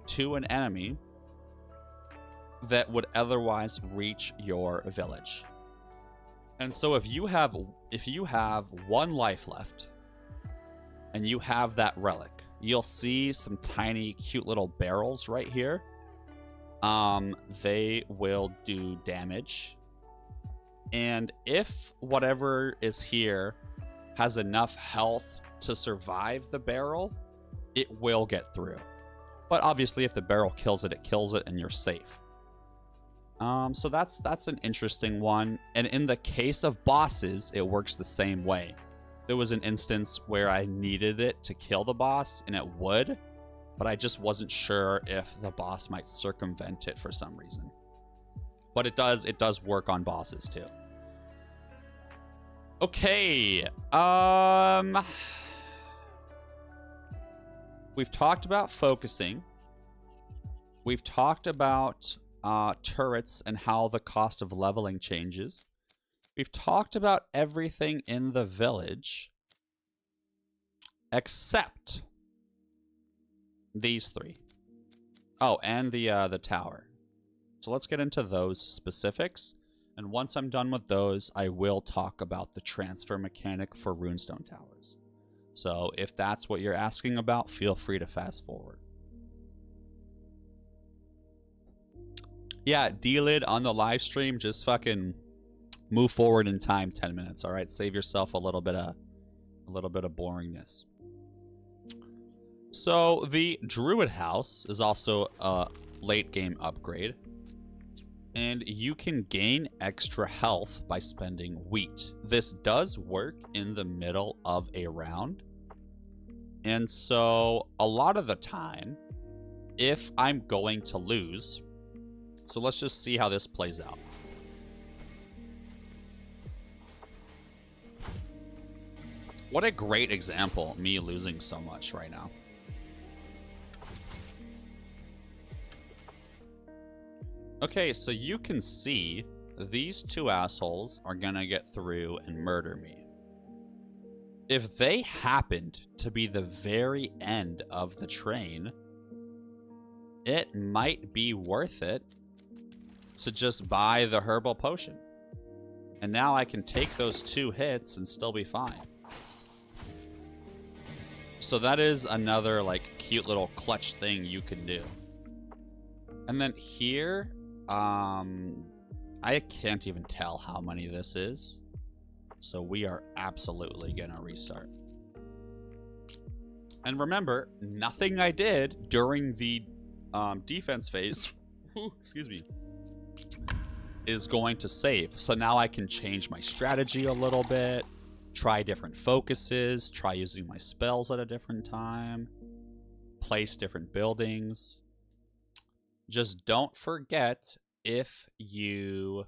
to an enemy that would otherwise reach your village. And so if you have 1 life left and you have that relic, you'll see some tiny cute little barrels right here. They will do damage. And if whatever is here has enough health to survive the barrel, it will get through. But obviously if the barrel kills it, it kills it and you're safe. So that's an interesting one. And in the case of bosses, it works the same way. There was an instance where I needed it to kill the boss, and it would, but I just wasn't sure if the boss might circumvent it for some reason. But it does work on bosses too. Okay, we've talked about focusing. We've talked about turrets and how the cost of leveling changes. We've talked about everything in the village except these 3. Oh, and the tower. So let's get into those specifics. And once I'm done with those, I will talk about the transfer mechanic for Runestone towers. So if that's what you're asking about, feel free to fast forward. Yeah, D-Lid on the live stream, just fucking move forward in time 10 minutes, all right? Save yourself a little bit of boringness. So the Druid House is also a late game upgrade. and you can gain extra health by spending wheat. This does work in the middle of a round. And so a lot of the time, if I'm going to lose, so let's just see how this plays out. What a great example, me losing so much right now. Okay, so you can see these two assholes are gonna get through and murder me. If they happened to be the very end of the train, it might be worth it to just buy the herbal potion. And now I can take those 2 hits and still be fine. So that is another like cute little clutch thing you can do. And then here, I can't even tell how many this is. So we are absolutely gonna restart. And remember, nothing I did during the defense phase, excuse me, is going to save. So now I can change my strategy a little bit, try different focuses, try using my spells at a different time, place different buildings. Just don't forget, if you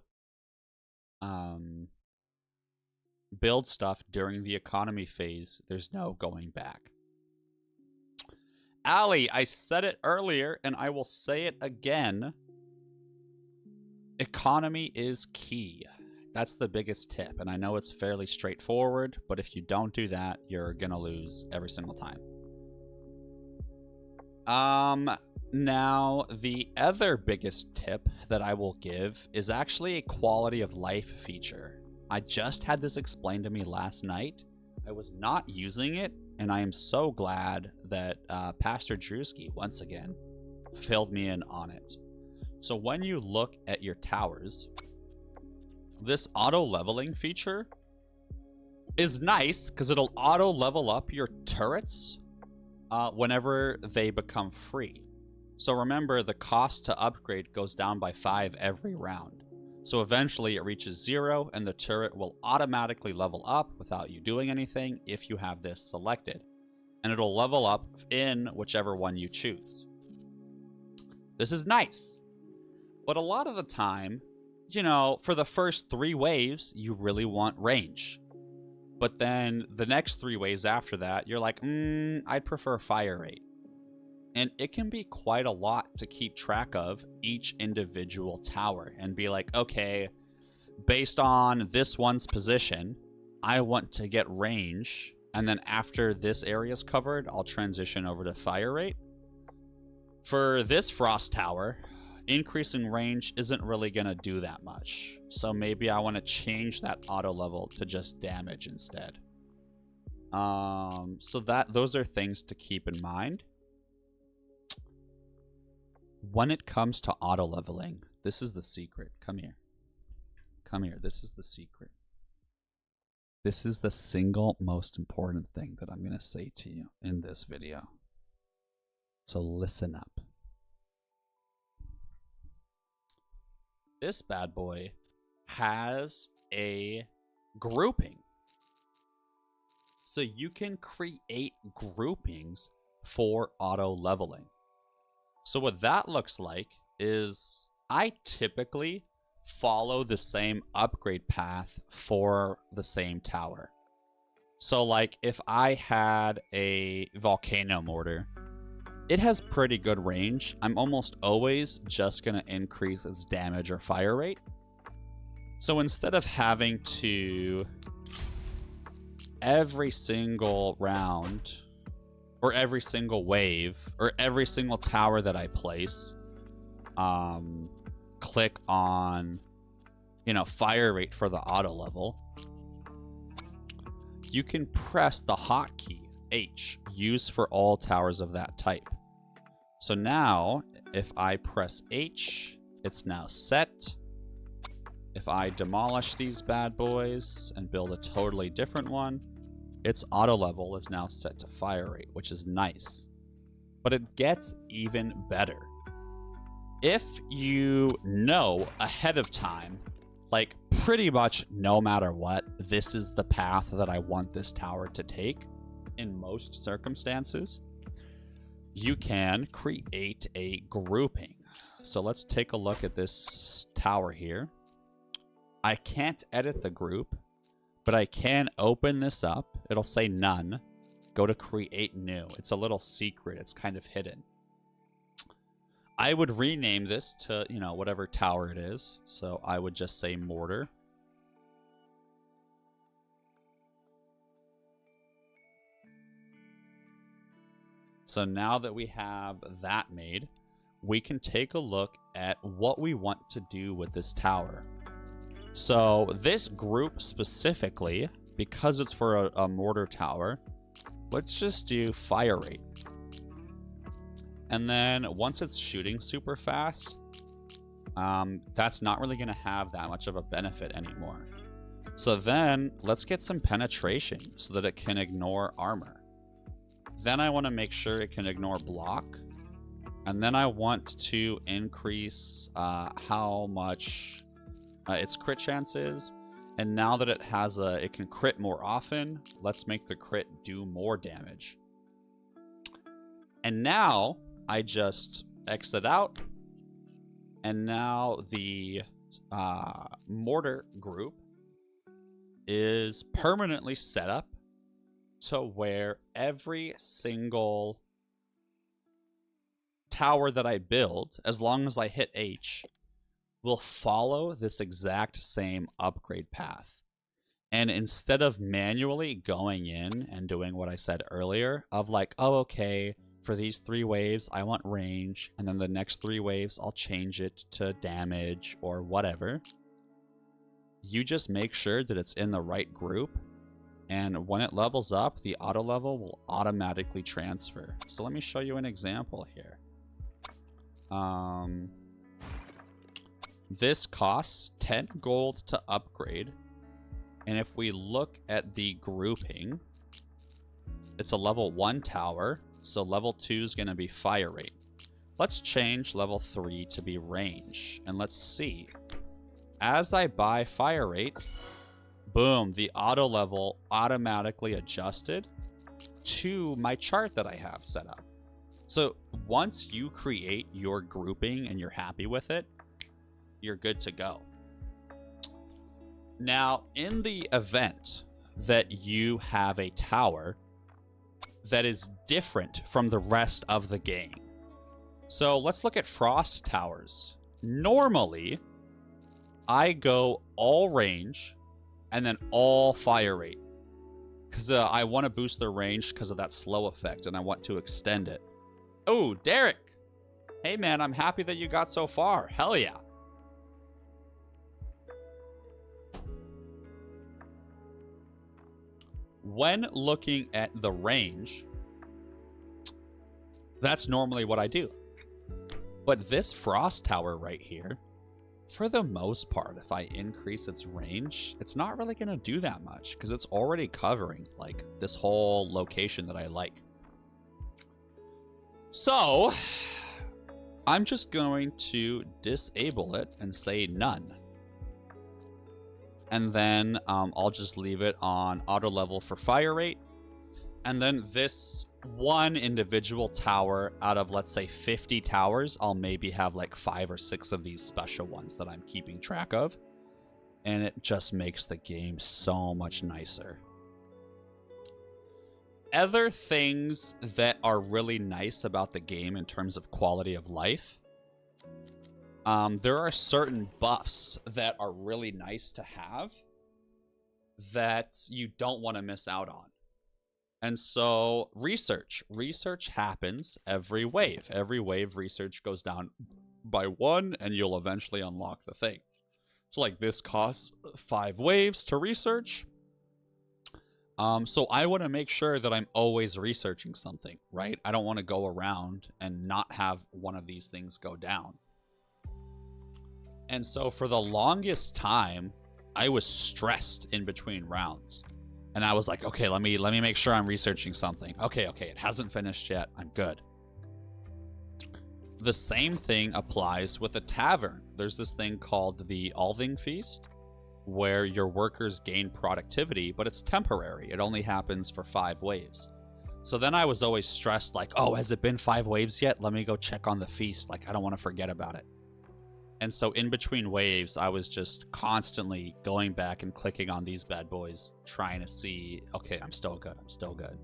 build stuff during the economy phase, there's no going back. Allie, I said it earlier and I will say it again. Economy is key. That's the biggest tip. And I know it's fairly straightforward, but if you don't do that, you're gonna lose every single time. Now, the other biggest tip that I will give is actually a quality of life feature. I just had this explained to me last night. I was not using it, and I am so glad that Pastor Drewski, once again, filled me in on it. So when you look at your towers, this auto-leveling feature is nice because it'll auto-level up your turrets whenever they become free. So remember, the cost to upgrade goes down by 5 every round. So eventually it reaches 0 and the turret will automatically level up without you doing anything if you have this selected. And it'll level up in whichever one you choose. This is nice. But a lot of the time, you know, for the first 3 waves, you really want range. But then the next 3 waves after that, you're like, I'd prefer fire rate. And it can be quite a lot to keep track of each individual tower and be like, okay, based on this one's position, I want to get range. And then after this area is covered, I'll transition over to fire rate. For this frost tower, increasing range isn't really going to do that much. So maybe I want to change that auto level to just damage instead. So those are things to keep in mind. When it comes to auto leveling, this is the secret. Come here. Come here. This is the secret. This is the single most important thing that I'm going to say to you in this video. So listen up. This bad boy has a grouping. So you can create groupings for auto leveling. So what that looks like is I typically follow the same upgrade path for the same tower. So like if I had a volcano mortar, it has pretty good range. I'm almost always just going to increase its damage or fire rate. So instead of having to every single round or every single wave or every single tower that I place, click on, fire rate for the auto level, you can press the hotkey H, use for all towers of that type. So now, if I press H, it's now set. If I demolish these bad boys and build a totally different one, its auto level is now set to fire rate, which is nice. But it gets even better. if you know ahead of time, like pretty much no matter what, this is the path that I want this tower to take in most circumstances, you can create a grouping. So let's take a look at this tower here. I can't edit the group, but I can open this up. It'll say none. Go to create new. It's a little secret. It's kind of hidden. I would rename this to, you know, whatever tower it is. So I would just say mortar. So now that we have that made, we can take a look at what we want to do with this tower. So this group specifically, because it's for a mortar tower, let's just do fire rate. And then once it's shooting super fast, that's not really going to have that much of a benefit anymore. So then let's get some penetration so that it can ignore armor. Then I want to make sure it can ignore block. And then I want to increase how much its crit chance is. And now that it has it can crit more often, let's make the crit do more damage. And now I just exit out. And now the mortar group is permanently set up to where every single tower that I build, as long as I hit H, will follow this exact same upgrade path. And instead of manually going in and doing what I said earlier, of like, oh, okay, for these 3 waves, I want range, and then the next 3 waves, I'll change it to damage or whatever. You just make sure that it's in the right group, and when it levels up, the auto level will automatically transfer. So let me show you an example here. This costs 10 gold to upgrade. And if we look at the grouping, it's a level 1 tower. So level 2 is going to be fire rate. Let's change level 3 to be range. And let's see. As I buy fire rate, boom, the auto level automatically adjusted to my chart that I have set up. So once you create your grouping and you're happy with it, you're good to go. Now, in the event that you have a tower that is different from the rest of the game. So let's look at frost towers. Normally, I go all range and then all fire rate. Because I want to boost their range because of that slow effect and I want to extend it. Oh, Derek! Hey man, I'm happy that you got so far. Hell yeah. When looking at the range, that's normally what I do. But this frost tower right here, for the most part, if I increase its range, it's not really going to do that much because it's already covering like this whole location that I like. So I'm just going to disable it and say none. And then I'll just leave it on auto level for fire rate. And then this one individual tower out of, let's say, 50 towers, I'll maybe have like 5 or 6 of these special ones that I'm keeping track of. And it just makes the game so much nicer. Other things that are really nice about the game in terms of quality of life. There are certain buffs that are really nice to have that you don't want to miss out on. And so research happens every wave. Every wave research goes down by 1 and you'll eventually unlock the thing. So like this costs 5 waves to research. So I want to make sure that I'm always researching something, right? I don't want to go around and not have one of these things go down. And so for the longest time, I was stressed in between rounds. And I was like, okay, let me make sure I'm researching something. Okay, it hasn't finished yet. I'm good. The same thing applies with a tavern. There's this thing called the Alving Feast, where your workers gain productivity, but it's temporary. It only happens for 5 waves. So then I was always stressed, like, oh, has it been 5 waves yet? Let me go check on the feast. Like, I don't want to forget about it. And so in between waves, I was just constantly going back and clicking on these bad boys, trying to see, okay, I'm still good. I'm still good.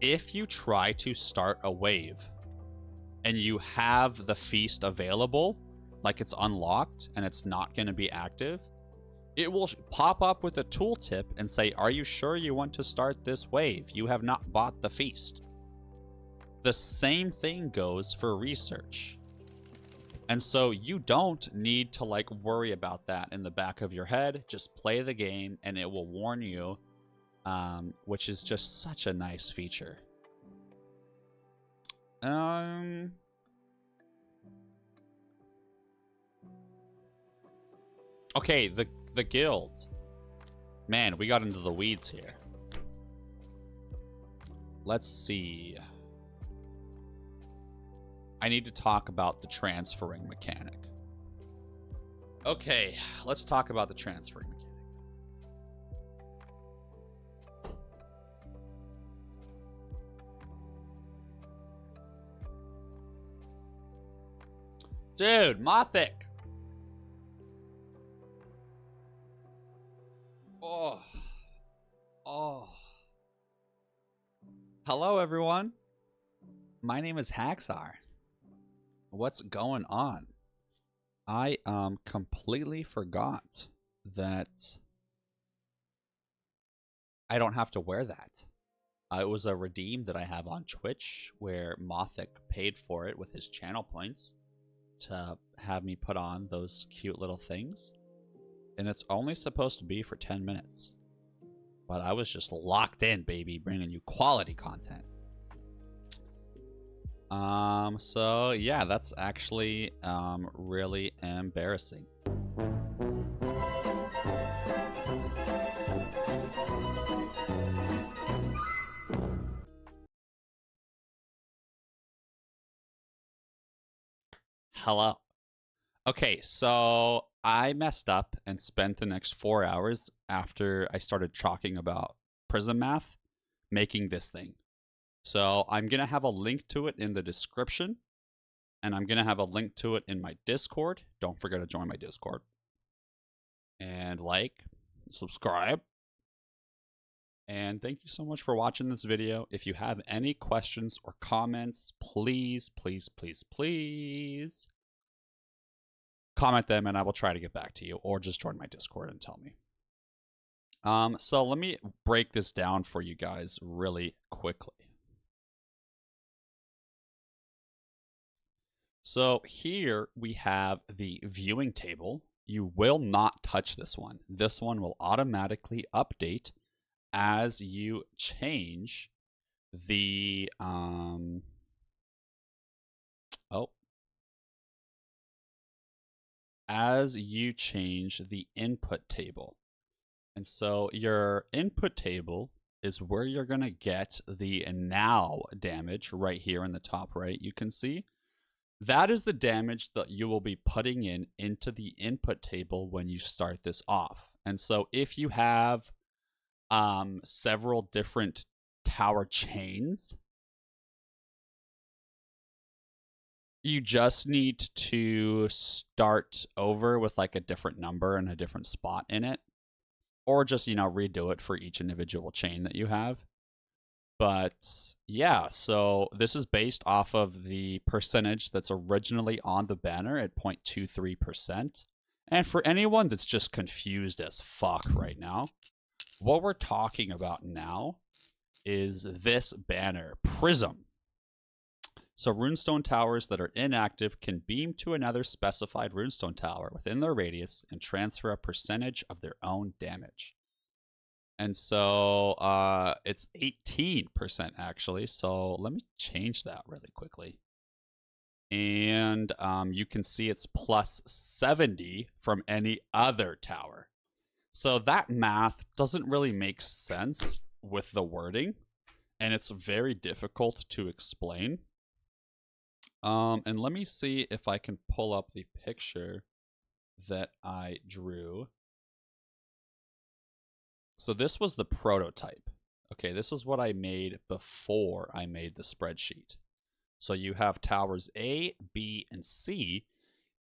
If you try to start a wave and you have the feast available, like it's unlocked and it's not going to be active, it will pop up with a tooltip and say, are you sure you want to start this wave? You have not bought the feast. The same thing goes for research. And so you don't need to like worry about that in the back of your head. Just play the game and it will warn you, which is just such a nice feature. Okay, the guild. Man, we got into the weeds here. Let's see. I need to talk about the transferring mechanic. Okay, let's talk about the transferring mechanic. Dude, Mothic! Oh. Hello, everyone. My name is Hacksar. What's going on? I completely forgot that I don't have to wear that. It was a redeem that I have on Twitch where Mothic paid for it with his channel points to have me put on those cute little things. And it's only supposed to be for 10 minutes. But I was just locked in, baby, bringing you quality content. So yeah, that's actually really embarrassing. Hello. Okay, so I messed up and spent the next 4 hours after I started talking about prism math making this thing. So I'm going to have a link to it in the description, and I'm going to have a link to it in my Discord. Don't forget to join my Discord. And like, subscribe. And thank you so much for watching this video. If you have any questions or comments, please, please, please, please comment them and I will try to get back to you, or just join my Discord and tell me. So let me break this down for you guys really quickly. So here we have the viewing table. You will not touch this one. This one will automatically update as you change the as you change the input table. And so your input table is where you're going to get the now damage right here in the top right. You can see that is the damage that you will be putting into the input table when you start this off. And so if you have several different tower chains, you just need to start over with like a different number and a different spot in it, or just, you know, redo it for each individual chain that you have. But yeah, so this is based off of the percentage that's originally on the banner at 0.23%. And for anyone that's just confused as fuck right now, what we're talking about now is this banner, Prism. So runestone towers that are inactive can beam to another specified runestone tower within their radius and transfer a percentage of their own damage. And so it's 18% actually. So let me change that really quickly. And you can see it's plus 70 from any other tower. So that math doesn't really make sense with the wording. and it's very difficult to explain. And let me see if I can pull up the picture that I drew. So this was the prototype. Okay, this is what I made before I made the spreadsheet. So you have towers A, B, and C.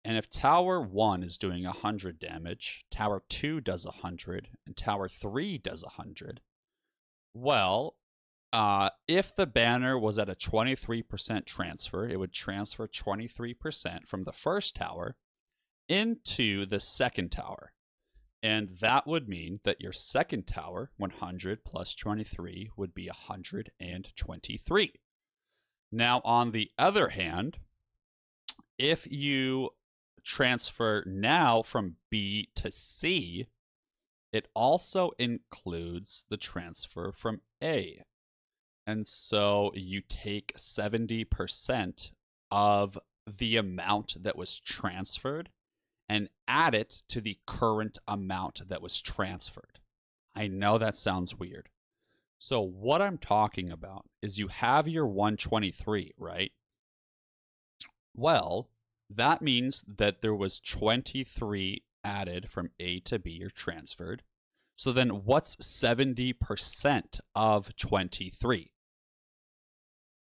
And if tower 1 is doing 100 damage, tower 2 does 100, and tower 3 does 100, well, if the banner was at a 23% transfer, it would transfer 23% from the first tower into the second tower. And that would mean that your second tower, 100 plus 23, would be 123. Now, on the other hand, if you transfer now from B to C, it also includes the transfer from A. And so you take 70% of the amount that was transferred and add it to the current amount that was transferred. I know that sounds weird. So what I'm talking about is you have your 123, right? Well, that means that there was 23 added from A to B or transferred. So then what's 70% of 23?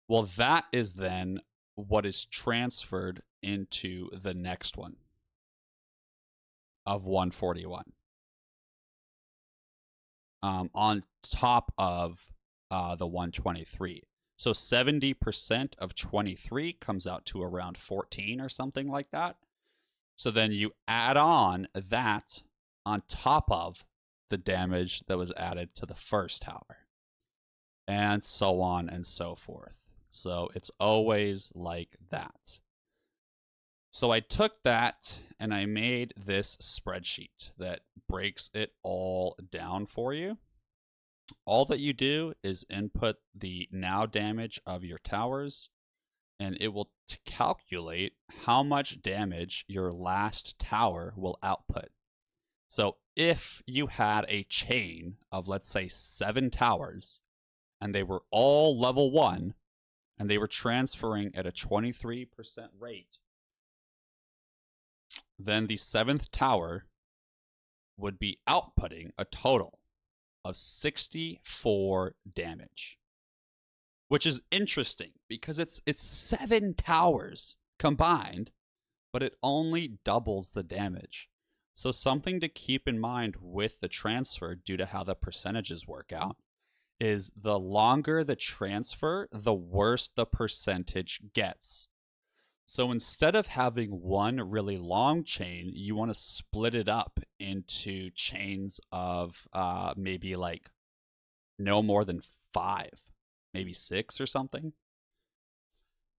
Well, that is then what is transferred into the next one of 141. On top of the 123. So 70% of 23 comes out to around 14 or something like that. So then you add on that on top of the damage that was added to the first tower. And so on and so forth. So it's always like that. So I took that and I made this spreadsheet that breaks it all down for you. All that you do is input the now damage of your towers, and it will calculate how much damage your last tower will output. So if you had a chain of, let's say, 7 towers, and they were all level 1, and they were transferring at a 23% rate, then the 7th tower would be outputting a total of 64 damage. Which is interesting because it's 7 towers combined, but it only doubles the damage. So something to keep in mind with the transfer, due to how the percentages work out, is the longer the transfer, the worse the percentage gets. So instead of having one really long chain, you want to split it up into chains of maybe like no more than 5, maybe 6 or something.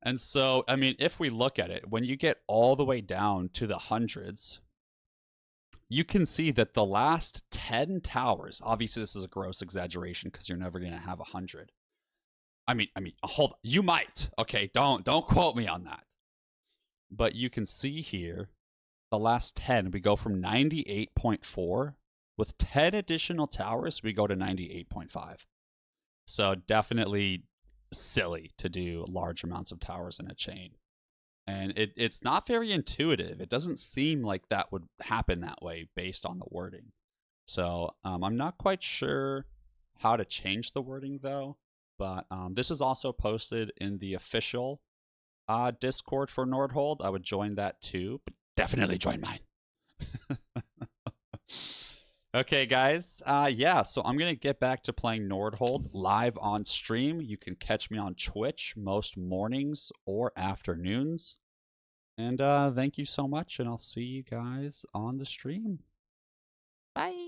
And so, I mean, if we look at it, when you get all the way down to the hundreds, you can see that the last 10 towers, obviously this is a gross exaggeration because you're never going to have 100. I mean, hold on. You might. Okay, don't quote me on that. But you can see here, the last 10, we go from 98.4. With 10 additional towers, we go to 98.5. So definitely silly to do large amounts of towers in a chain. And it's not very intuitive. It doesn't seem like that would happen that way based on the wording. So I'm not quite sure how to change the wording, though. But this is also posted in the official Discord for Nordhold. I would join that too, but definitely join mine. Okay, guys. Yeah, so I'm going to get back to playing Nordhold live on stream. You can catch me on Twitch most mornings or afternoons. And thank you so much, and I'll see you guys on the stream. Bye.